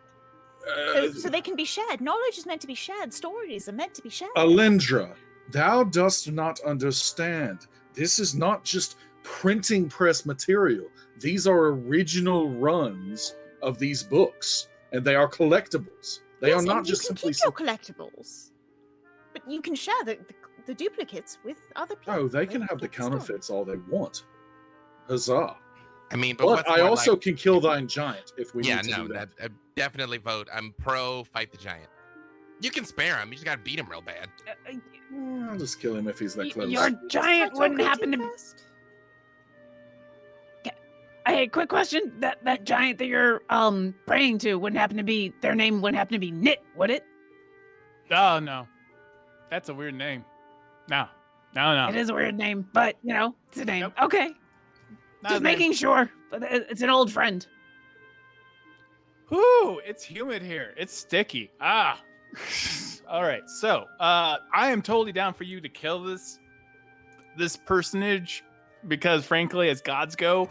Uh, so they can be shared. Knowledge is meant to be shared. Stories are meant to be shared. Alyndra, thou dost not understand. This is not just printing press material. These are original runs of these books, and they are collectibles. They Yes, are not and just you can simply. keep your collectibles, but you can share the duplicates with other people. Oh, they can have the get story. counterfeits all they want. Huzzah! I mean, But what's I more also like- can kill thine giant if we yeah, need to no, do that. I definitely vote. I'm pro fight the giant. You can spare him. You just gotta beat him real bad. I'll just kill him if he's that close. Your giant Start wouldn't talking happen to. first. Hey, quick question. That giant that you're praying to wouldn't happen to be their name. Wouldn't happen to be Knit, would it? Oh no, that's a weird name. No. It is a weird name, but it's a name. Nope. Okay, Not just a name. making sure. But it's an old friend. Whoo! It's humid here. It's sticky. Ah. All right. So, I am totally down for you to kill this personage because, frankly, as gods go,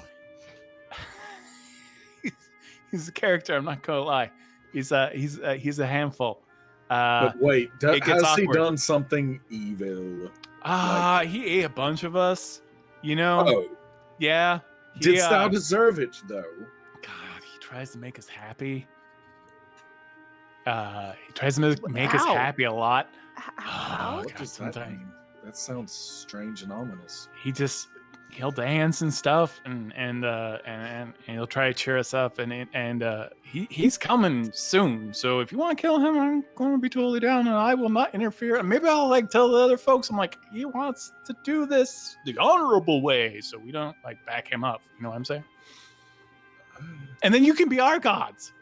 he's a character. I'm not gonna lie. He's a handful. But wait, it gets has he awkward. done something evil? He ate a bunch of us. Oh, Yeah. didst thou deserve it, though? God, he tries to make us happy. He tries to make us How? happy a lot. How? What God, does that sometimes mean? That sounds strange and ominous. he'll dance and stuff, and he'll try to cheer us up, and he's coming soon. So if you want to kill him, I'm going to be totally down, and I will not interfere. And maybe I'll like tell the other folks, I'm like, he wants to do this the honorable way, so we don't like back him up. You know what I'm saying? And then you can be our gods,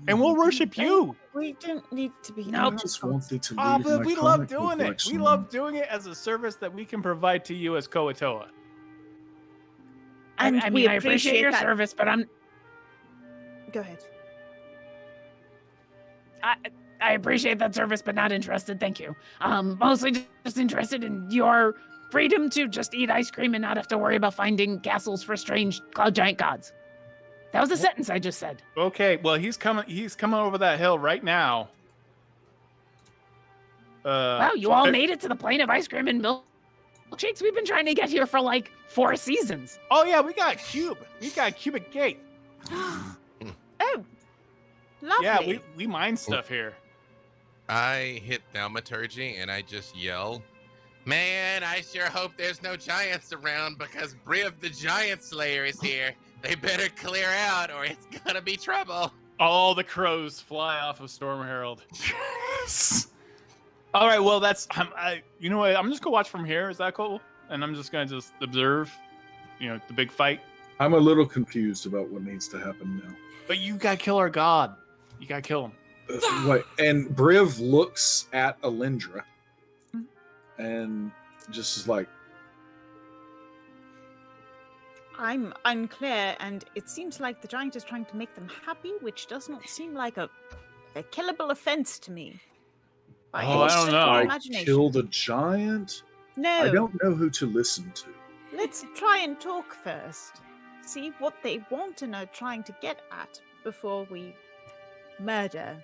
and we'll worship you. We don't need to be. I just want thee to leave Oh, but my we love comic book doing it. collection. We love doing it as a service that we can provide to you as Koatoa. And I we mean, I appreciate your that. service, but Go ahead. I appreciate that service, but not interested. Thank you. Mostly just interested in your freedom to just eat ice cream and not have to worry about finding castles for strange cloud giant gods. That was a sentence I just said. Okay, well he's coming over that hill right now. Wow, you all made it to the plane of ice cream and milkshakes. We've been trying to get here for like 4 seasons. Oh yeah, we got a cube. We got a cubic gate. Oh, lovely. Yeah, we mine stuff here. I hit thaumaturgy and I just yell, "Man, I sure hope there's no giants around because Briv the Giant Slayer is here. They better clear out or it's gonna be trouble." All the crows fly off of Stormherald. All right, well you know what? I'm just gonna watch from here. Is that cool? And I'm just gonna observe, the big fight. I'm a little confused about what needs to happen now. But you gotta kill our god. You gotta kill him. Wait, and Briv looks at Alyndra and just is like, I'm unclear, and it seems like the giant is trying to make them happy, which does not seem like a killable offense to me. By Oh, I don't know. I imagination. kill the giant? No, I don't know who to listen to. let's try and talk first. See what they want and are trying to get at before we murder.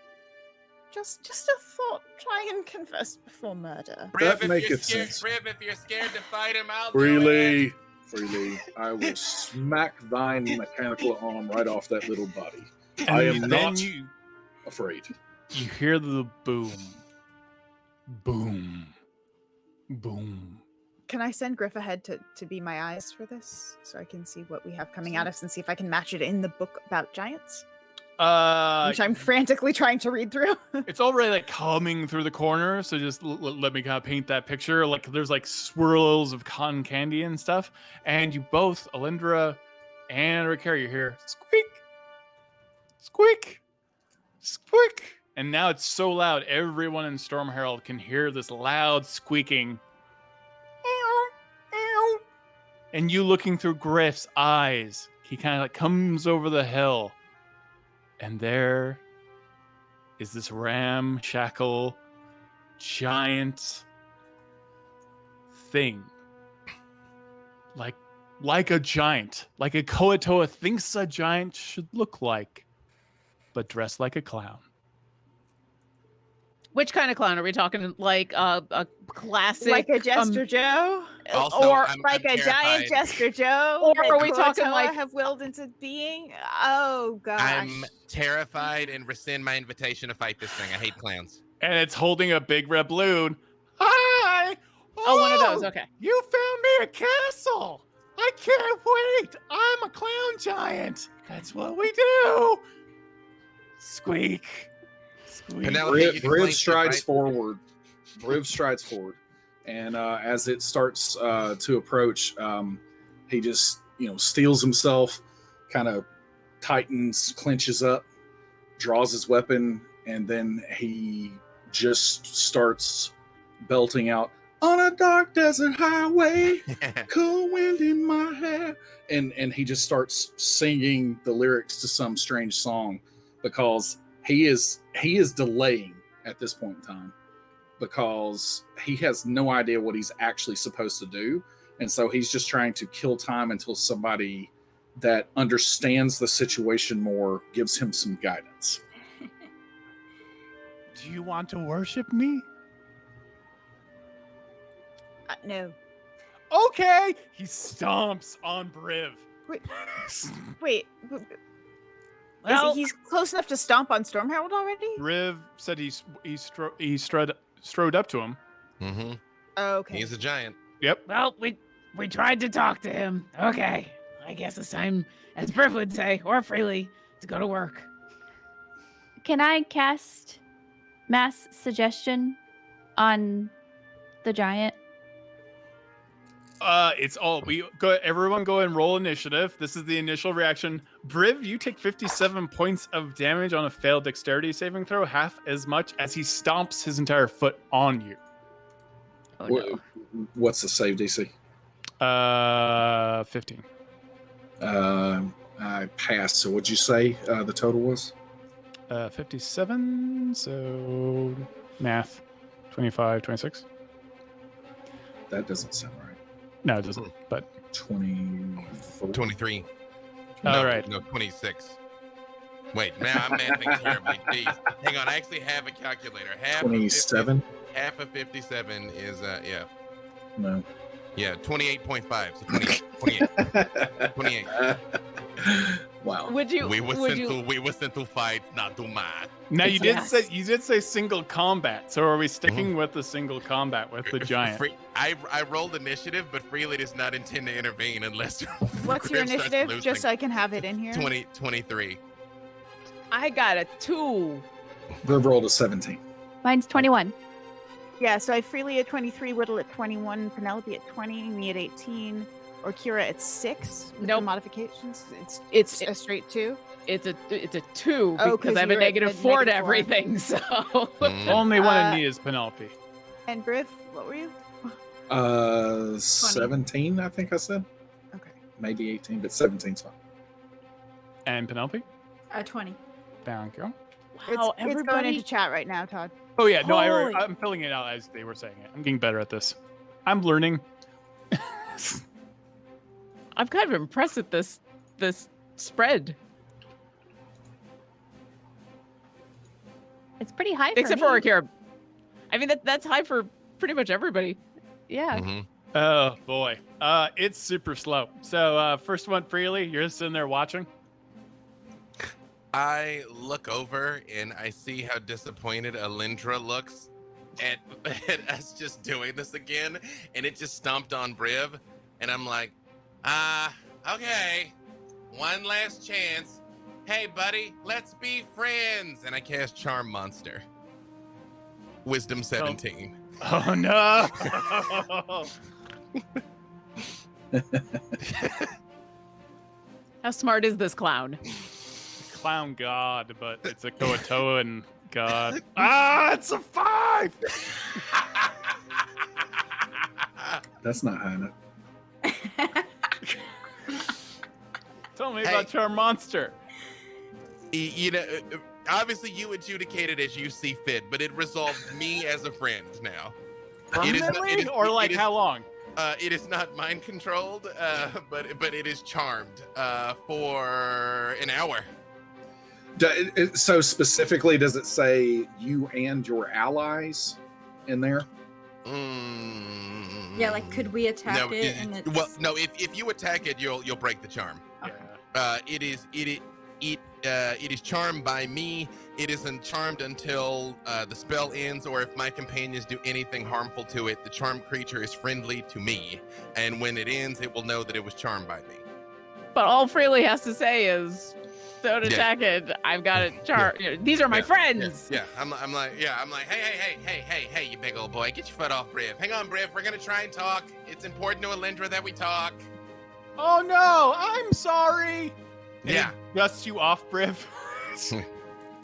Just a thought. Try and converse before murder. Briv, if makes you're scared, sense. Briv, if you're scared to fight him, I'll do it. Freely, I will smack thine mechanical arm right off that little body. I am And not then afraid. you hear the boom. Boom. Boom. Can I send Griff ahead to be my eyes for this, so I can see what we have coming at us and see if I can match it in the book about giants, which I'm frantically trying to read through? It's already like coming through the corner, so just let me kind of paint that picture. Like there's like swirls of cotton candy and stuff, and you both, Alyndra and Orkira, you hear squeak, squeak, squeak, and now it's so loud everyone in Stormherald can hear this loud squeaking. And you looking through Griff's eyes, he kind of like comes over the hill. And there is this ramshackle giant thing. Like a giant. Like a Koatoa thinks a giant should look like, but dressed like a clown. Which kind of clown are we talking? Like a classic, Like a Jester Joe? Also, or I'm like a terrified. giant Jester Joe? Or that are we talking Koatoa like- have willed into being? Oh gosh. I'm terrified and rescind my invitation to fight this thing. I hate clowns. And it's holding a big red balloon. Hi! Oh, one of those. Okay. You found me a castle! I can't wait! I'm a clown giant! That's what we do! Squeak. Squeak. Penelope, you can Briv blink, strides right? forward. Briv strides forward. And as it starts to approach, he just, steals himself, kind of tightens, clenches up, draws his weapon, and then he just starts belting out, "On a dark desert highway, cool wind in my hair." And he just starts singing the lyrics to some strange song because he is delaying at this point in time because he has no idea what he's actually supposed to do. And so he's just trying to kill time until somebody that understands the situation more gives him some guidance. Do you want to worship me? No. Okay! He stomps on Briv. Wait. Well, He's close enough to stomp on Stormherald already? Briv said he strode up to him. Mm-hmm. Oh, okay. He's a giant. Yep. well, we tried to talk to him. Okay, I guess it's time, as Briv would say, or Freely, to go to work. Can I cast mass suggestion on the giant? It's all we go. Everyone go and roll initiative. This is the initial reaction. Briv, you take 57 points of damage on a failed dexterity saving throw, half as much as he stomps his entire foot on you. Oh What- What's the save DC? 15. I passed. So what'd you say the total was? 57. So math, 25, 26. That doesn't sound right. No, it doesn't. But 24. 23. all No, right. No, 26. Wait, man, I'm mathing terribly. Jeez. Hang on, I actually have a calculator. Half 27? Half of 57 is, yeah. No. Yeah, 28.5. So 28. 28. Wow. Would you? We were would sent you? to fight, not to math. Now you did Yes. say single combat. So are we sticking with the single combat with the giant? I rolled initiative, but Freely does not intend to intervene unless. What's your Griff starts initiative? losing. Just so I can have it in here. 23. I got a 2. Briv rolled a 17. Mine's 21. Yeah, so I Freely at 23, Widdle at 21, Penelope at 20, me at 18, Orkira at 6 with the Nope. modifications. It's a straight 2. It's a 2 Oh, because 'cause I have a you're at negative a 4 to negative 4. everything. So Only one Uh, in need is Penelope. And Briv, what were you? 17, I think I said. Okay. Maybe 18, but 17's fine. And Penelope? 20. Thank you. wow, It's going everybody. into chat right now, Todd. Oh yeah, no, Holy- I'm filling it out as they were saying it. I'm getting better at this. I'm learning. I'm kind of impressed at this spread, It's pretty high for except me. for Orkira. I mean that's high for pretty much everybody. Yeah. Mhm. Oh boy, it's super slow. So first one, Freely, you're sitting there watching. I look over and I see how disappointed Alyndra looks at us just doing this again, and it just stomped on Briv, and I'm like, okay, one last chance. Hey, buddy, let's be friends. And I cast Charm Monster. Wisdom 17. Oh no! How smart is this clown? Clown god, but it's a Koatoan god. It's a 5. That's not high enough. Tell me Hey. about Charm Monster. You know, obviously you adjudicate it as you see fit, but it resolves me as a friend now. It is not- Permanently, it is- or like it is- how long? It is not mind controlled, but it is charmed for an hour. So specifically, does it say you and your allies in there? Yeah, like could we attack No, it? And it's... well, no. If you attack it, you'll break the charm. Yeah. It is charmed by me. It isn't charmed until the spell ends, or if my companions do anything harmful to it. The charmed creature is friendly to me, and when it ends, it will know that it was charmed by me. But all Freely has to say is, "Don't Yeah. attack it. I've got it charmed. These are my Yeah, friends." Yeah, I'm like, hey, you big old boy, get your foot off Briv. Hang on, Briv, we're gonna try and talk. It's important to Alyndra that we talk. Oh no! I'm sorry. And Yeah. it dusts you off, Briv.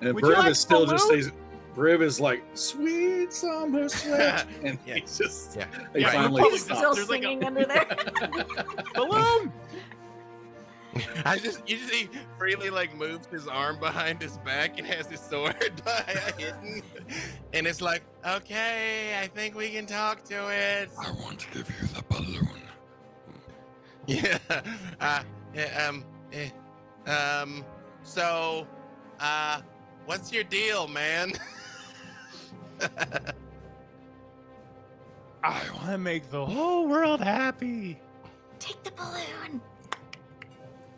And Would you Briv like is still balloon? just stays. Briv is like sweet summer sweat, and Yeah. he's just Yeah. he Yeah, finally you He's probably still There's like a- singing under there. Balloon. You see Freely like moves his arm behind his back and has his sword hidden, and it's like, okay, I think we can talk to it. I want to give you the balloon. Yeah. So, what's your deal, man? I want to make the whole world happy. Take the balloon.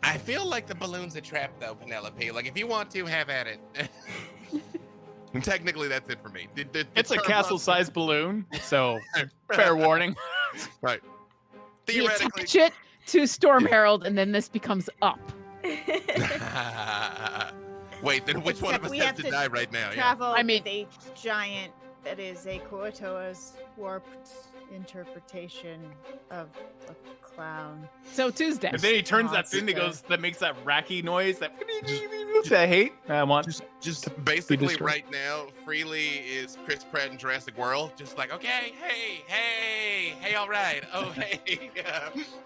I feel like the balloon's a trap, though, Penelope. Like, if you want to, have at it. Technically, that's it for me. It's a castle-sized balloon, so fair warning. Right. You Theoretically. attach it to Stormherald, and then this becomes up. Wait, then which one of us Except we has have to to die right now? Yeah. Travel I mean- with a giant that is a Kuotoa's warped interpretation of a clown. So Tuesday. And then he turns that thing that makes that racky noise that I hate. I want. Just basically destroyed. right now, Freely is Chris Pratt in Jurassic World. Just like, okay, hey, all right. Oh, hey.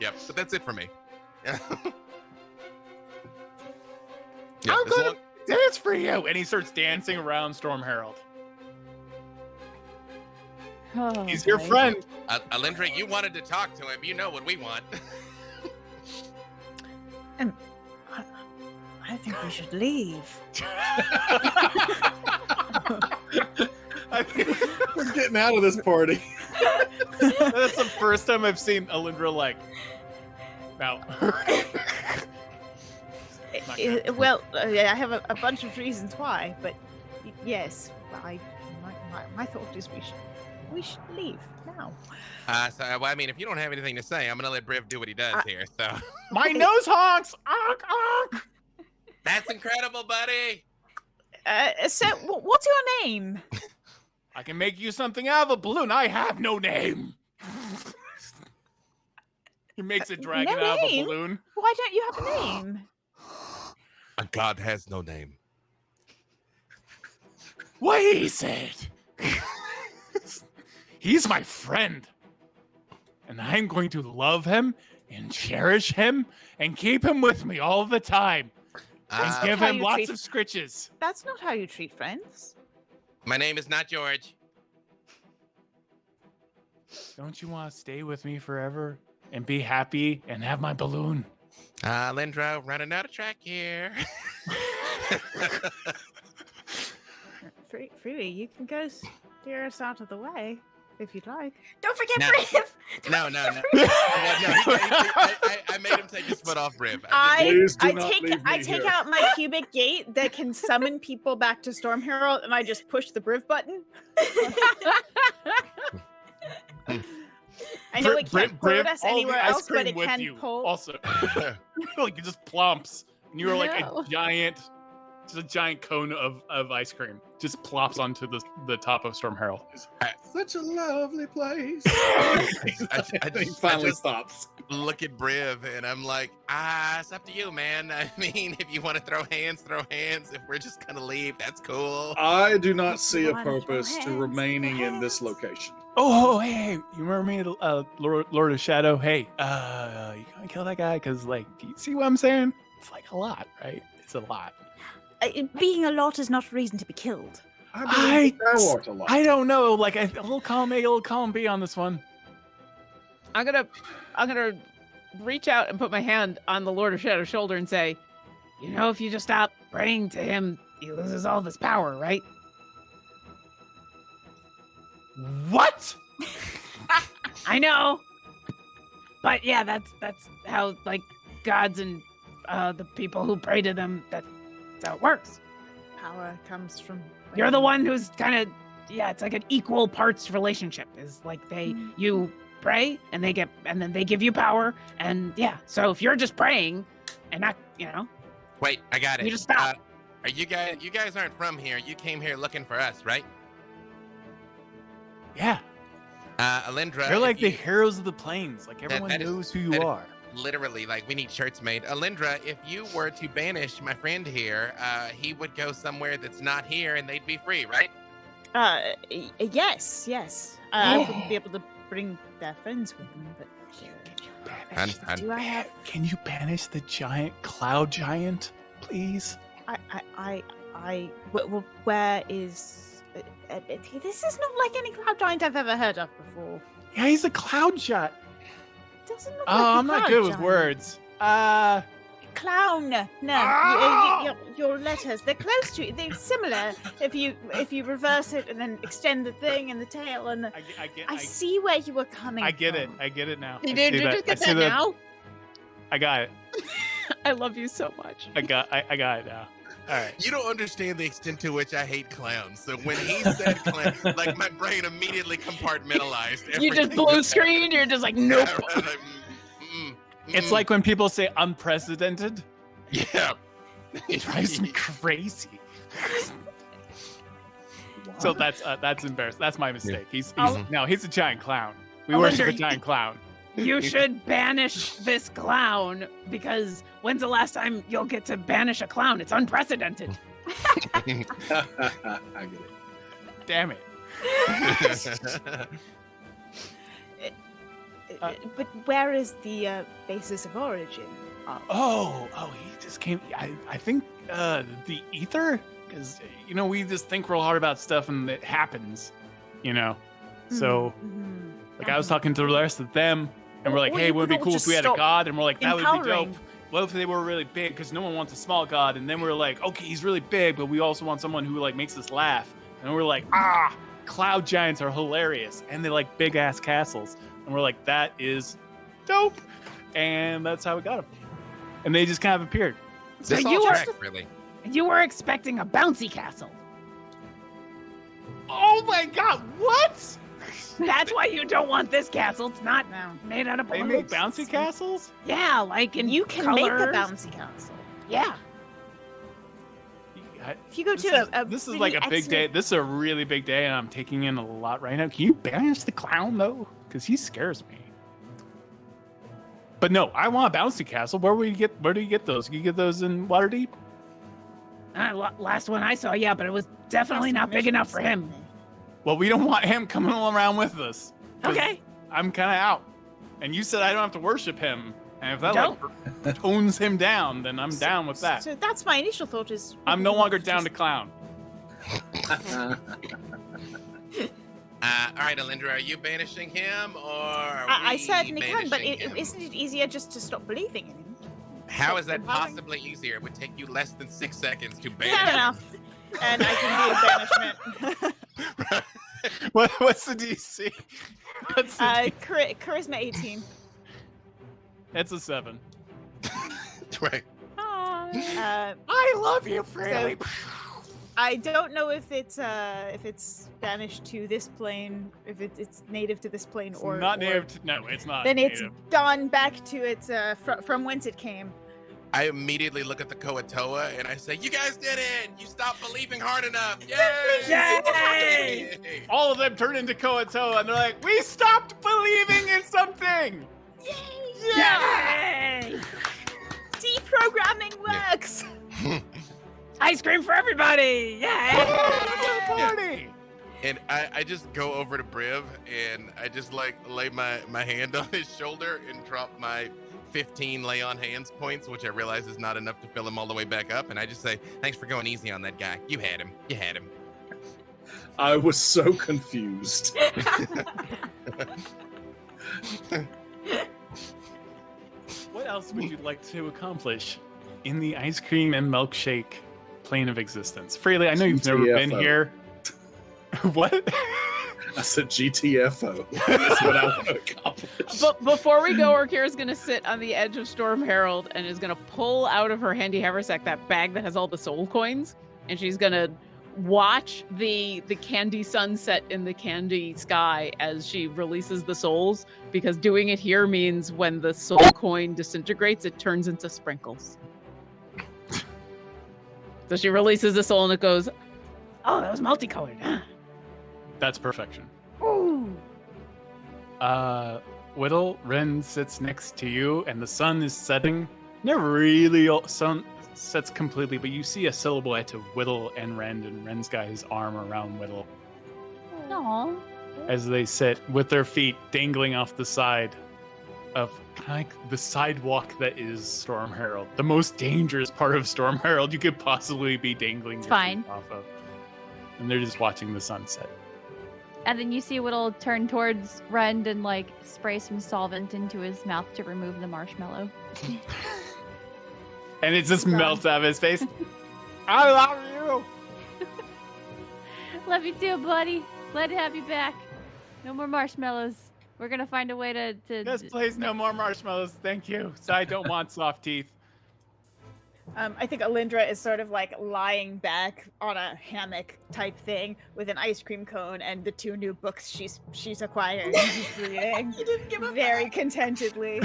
Yep, but that's it for me. Yeah. Yeah, I'm as gonna long- dance for you, and he starts dancing around Stormherald. Oh, He's your boy. friend. Alyndra, you wanted to talk to him. You know what we want. I think we should leave. I think We're getting out of this party. that's the first time I've seen Alyndra like. Now. Well, I have a bunch of reasons why, but yes, my thought is we should leave now. Well, I mean, if you don't have anything to say, I'm gonna let Briv do what he does here. So My nose honks. Onk, onk. that's incredible, buddy. So, what's your name? I can make you something out of a balloon. I have no name. He makes a dragon No out of a name? balloon. Why don't you have a name? A god has no name. What said? He's my friend. And I'm going to love him and cherish him and keep him with me all the time. And give how him you lots treat- of scritches. That's not how you treat friends. My name is not George. Don't you want to stay with me forever and be happy and have my balloon? Alyndra, running out of track here. Freely, you can go steer us out of the way if you'd like. Don't forget No. Briv. No. I made him take his foot off Briv. Please do I not leave me take here. out my cubic gate that can summon people back to Stormherald, and I just push the Briv button. I know it can't put us all the anywhere ice else, but cream it with can you pull. Also, like it just plumps, and you are like No. a giant cone of ice cream just plops onto the top of Stormherald. Such a lovely place. I He finally just stops. look at Briv and I'm like, it's up to you, man. I mean, if you want to throw hands, throw hands. If we're just gonna leave, that's cool. I do not see a Why don't you purpose to hands, remaining in this hands? location. Oh, hey, you remember me, Lord of Shadow? Hey, you gonna kill that guy? Cause like, do you see what I'm saying? It's like a lot, right? It's a lot. Being a lot is not a reason to be killed. I believe thou art a lot. I don't know, like a little column A, a little column B on this one. I'm gonna reach out and put my hand on the Lord of Shadow's shoulder and say, you know, if you just stop praying to him, he loses all of his power, right? What? I know. But yeah, that's how like gods and the people who pray to them, that's how it works. Power comes from. You're the one who's kind of it's like an equal parts relationship. Is like you pray and then they give you power, and so if you're just praying and not, Wait, I got it. You just stop. Are you guys aren't from here. You came here looking for us, right? Yeah, Alyndra. you're like if the you- heroes of the plains. Like everyone that is- knows who you that is- are. Literally, like, we need shirts made. Alyndra, if you were to banish my friend here, he would go somewhere that's not here and they'd be free, right? Yes. I wouldn't be able to bring their friends with them, but do I have? Can you banish the giant cloud giant, please? Where is? This is not like any cloud giant I've ever heard of before. Yeah, he's a cloud giant. Doesn't look Oh, like a I'm not cloud good with giant. words. Clown. No, Ah! your letters. They're close to. They're similar. If you reverse it and then extend the thing and the tail and the. I see where you were coming. I get it. from. I get it now. You I did see you that. just get I see that now? I got it. I love you so much. I got it now. All right. You don't understand the extent to which I hate clowns. So when he said clown, like my brain immediately compartmentalized. You just everything blue that screen. You're just like, nope. happened. It's like when people say unprecedented. Yeah. It drives me crazy. So that's embarrassing. That's my mistake. He's a giant clown. We worship a giant clown. You should banish this clown because when's the last time you'll get to banish a clown? It's unprecedented. I get it. Damn it. But where is the basis of origin? Oh, he just came. I think the ether, because we just think real hard about stuff and it happens, So, like I was talking to the rest of them, and we're like, hey, would it be cool if we had a god? And we're like, that would be dope. What if they were really big? Because no one wants a small god. And then we're like, okay, he's really big, but we also want someone who like makes us laugh. And we're like, cloud giants are hilarious, and they like big ass castles. And we're like, that is dope. And that's how we got them. And they just kind of appeared. So This you all were tracks, really. you were expecting a bouncy castle. Oh my god, what? That's why you don't want this castle. It's not made out of They balloons. make bouncy castles? Yeah, like in You can make a colors. bouncy castle. Yeah. If you go to This is really like a big day. excellent- This is a really big day, and I'm taking in a lot right now. Can you banish the clown though? Because he scares me. But no, I want a bouncy castle. Where do you get those? You get those in Waterdeep? Last one I saw, yeah, but it was definitely not big enough for him. Well, we don't want him coming around with us. 'Cause Okay. I'm kind of out. And you said I don't have to worship him. And if that Don't. like tones him down, then I'm down with that. So that's my initial thought is... I'm no longer down to clown. All right, Alyndra, are you banishing him, or are I we certainly can, but banishing him? isn't it easier just to stop believing in him? How is that Empowering? possibly easier? It would take you less than 6 seconds to Fair banish him. enough. And I can do a banishment. What's the DC? What's the DC? Charisma 18. It's a 7. Right. I love you, Freely. I don't know if it's banished to this plane, if it's native to this plane, or Not or native. No, it's not. Then it's native. gone back to its from whence it came. I immediately look at the Koatoa and I say, "You guys did it! You stopped believing hard enough! Yay! Yay! All of them turn into Koatoa, and they're like, "We stopped believing in something." Yay! Deprogramming works. Ice cream for everybody! Yay! Party. And I just go over to Briv and I just like lay my hand on his shoulder and drop my 15 lay on hands points, which I realize is not enough to fill him all the way back up. And I just say, thanks for going easy on that guy. You had him. You had him. I was so confused. What else would you like to accomplish in the ice cream and milkshake plane of existence? Freely, I know you've never been GTFO. here. What? I said GTFO. That's what I want to accomplish. But before we go, Orkira's gonna sit on the edge of Stormherald and is gonna pull out of her handy haversack that bag that has all the soul coins, and she's gonna watch the candy sunset in the candy sky as she releases the souls, because doing it here means when the soul coin disintegrates, it turns into sprinkles. So she releases the soul and it goes, oh, that was multicolored. That's perfection. Ooh. Widdle, Ren sits next to you, and the sun is setting. Never really sun sets completely, but you see a silhouette of Widdle and Ren's got his arm around Widdle Aw. as they sit with their feet dangling off the side of like the sidewalk that is Stormherald. The most dangerous part of Stormherald you could possibly be dangling It's your fine. feet off of. And they're just watching the sunset. And then you see Widdle turn towards Rend and like spray some solvent into his mouth to remove the marshmallow. And it just Done. melts out of his face. I love you! Love you too, buddy. Glad to have you back. No more marshmallows. We're gonna find a way to Yes, please, no more marshmallows. Thank you. So I don't want soft teeth. I think Alyndra is sort of like lying back on a hammock type thing with an ice cream cone and the 2 new books she's acquired. She's reading You didn't give up. very contentedly.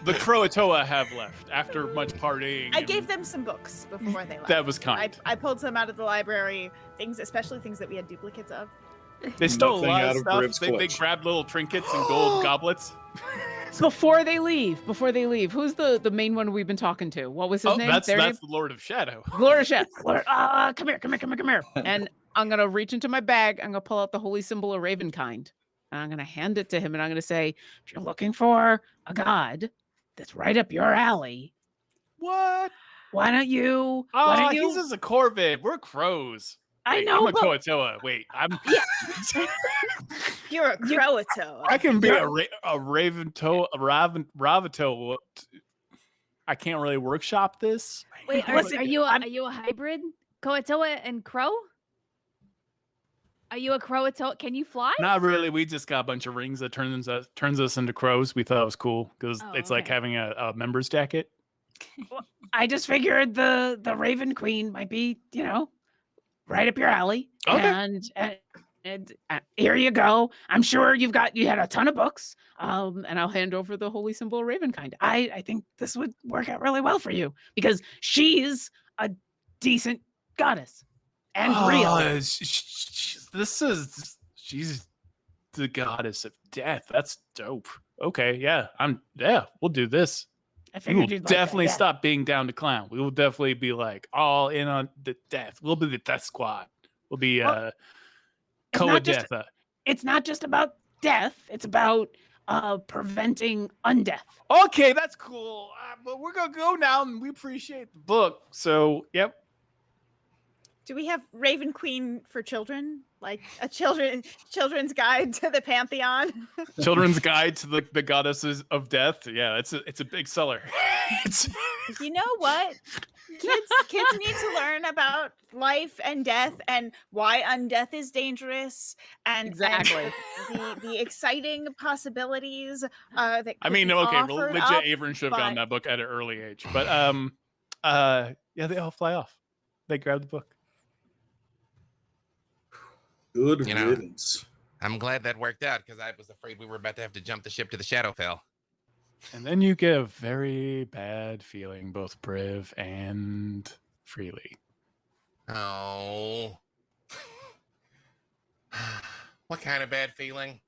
The Croatoa have left after much partying. I gave them some books before they left. That was kind. I pulled some out of the library, especially things that we had duplicates of. They stole a Nothing lot out of of stuff. Briv's They collection. grabbed little trinkets and gold goblets. Before they leave, who's the main one we've been talking to? What was his name? That's Their name? the Lord of Shadow. Gloria Chef. Come here. And I'm gonna reach into my bag. I'm gonna pull out the holy symbol of Ravenkind. And I'm gonna hand it to him, and I'm gonna say, if you're looking for a god that's right up your alley, What? why don't you? Oh, he's just a Corvid. We're crows. I Wait, know, I'm a but Croatoa. Wait, I'm. You're a Croatoa. I can be a Ravento, a Ravito. I can't really workshop this. Wait, are Listen, you a hybrid? Croatoa and crow? Are you a Croatoa? Can you fly? Not really. We just got a bunch of rings that turns us into crows. We thought it was cool because Oh, it's like okay. having a member's jacket. I just figured the Raven Queen might be, right up your alley. Okay. And here you go. I'm sure you had a ton of books. And I'll hand over the holy symbol of Ravenkind. I think this would work out really well for you because she's a decent goddess and real. She's the goddess of death. That's dope. Okay, yeah, we'll do this. I We will figured you'd like that, definitely yeah. stop being down to clown. We will definitely be like all in on the death. We'll be the death squad. We'll be Well, it's Koa not just- Death. It's not just about death. It's about preventing undeath. Okay, that's cool. But we're gonna go now, and we appreciate the book. So, yep. Do we have Raven Queen for children? Like a children's guide to the Pantheon? Children's Guide to the Goddesses of Death. Yeah, it's a big seller. It's You know what? Kids need to learn about life and death and why undeath is dangerous and Exactly. and the exciting possibilities that could I mean, be okay, offered legit up, Averin should have gotten but- that book at an early age. But yeah, they all fly off. They grab the book. Good You know. riddance. I'm glad that worked out because I was afraid we were about to have to jump the ship to the Shadowfell. And then you get a very bad feeling, both Briv and Freely. Oh. What kind of bad feeling?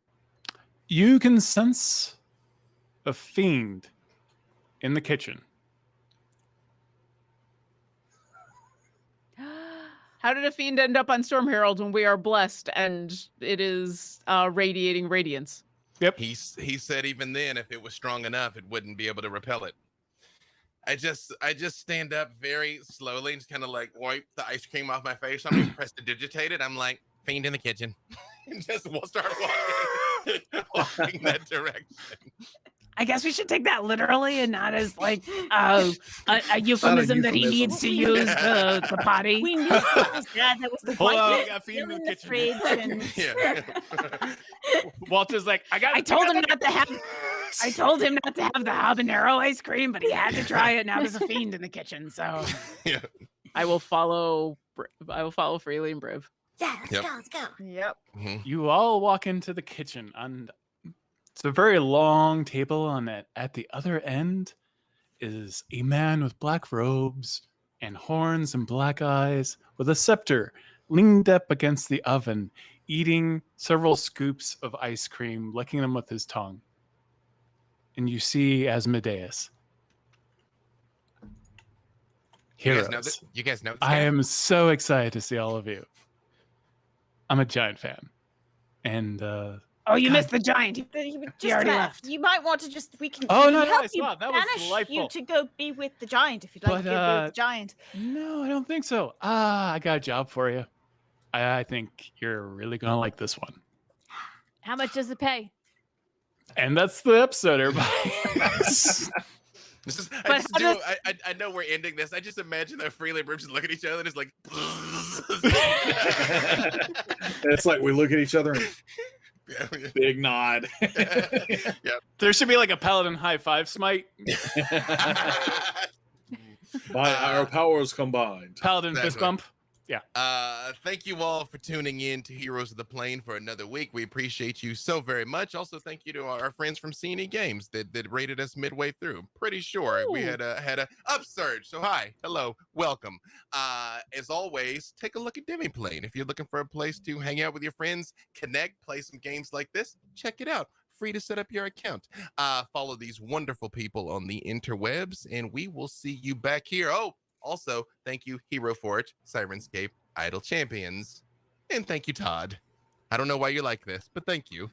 You can sense a fiend in the kitchen. How did a fiend end up on Stormherald when we are blessed and it is radiating radiance? He said even then, if it was strong enough, it wouldn't be able to repel it. I just stand up very slowly and just kind of like wipe the ice cream off my face. I'm just prestidigitate it. I'm like, fiend in the kitchen. And just we'll start walking that direction. I guess we should take that literally and not as like a euphemism that he euphemism. needs to use the potty. We knew that was bad. That was the Hold on, white I got fiend in still in the the kitchen. fridge. And Yeah. Walter's like, I told him not to have the habanero ice cream, but he had to try it. Now there's a fiend in the kitchen, so Yeah. I will follow Freely and Briv. Yeah, let's Yep. go, let's go. Yep. Mhm. You all walk into the kitchen, and it's a very long table. And at the other end is a man with black robes and horns and black eyes, with a scepter, leaned up against the oven, eating several scoops of ice cream, licking them with his tongue. And you see Asmodeus. You Heroes. guys know this? You guys know this I guy? am so excited to see all of you. I'm a giant fan. And Oh, you God. missed the giant. He He already left. You might want to just we can Oh, we no, can no, help I you saw it. That was banish delightful. you to go be with the giant if you'd like But, to go with the giant. no, I don't think so. I got a job for you. I think you're really going to like this one. How much does it pay? And that's the episode, everybody. This is, But how I know we're ending this. I just imagine that Freely and Briv just look at each other and it's like, It's like we look at each other and Big nod. There should be like a paladin high five smite. By our powers combined. Paladin Exactly. fist bump. Thank you all for tuning in to Heroes of the Plane for another week. We appreciate you so very much. Also, thank you to our friends from C&E Games that rated us midway through. Pretty sure we had a upsurge. So hi, hello, welcome. As always, take a look at Demiplane. If you're looking for a place to hang out with your friends, connect, play some games like this, check it out. Free to set up your account. Follow these wonderful people on the interwebs, and we will see you back here. Oh, also, thank you, Hero Forge, Sirenscape, Idle Champions, and thank you, Todd. I don't know why you like this, but thank you.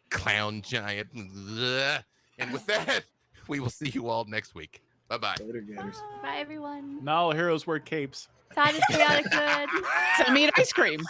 Clown giant. And with that, we will see you all next week. Bye-bye. Later, Gators. Bye, everyone. Not all heroes wear capes. Todd is chaotic good. Send me an ice cream.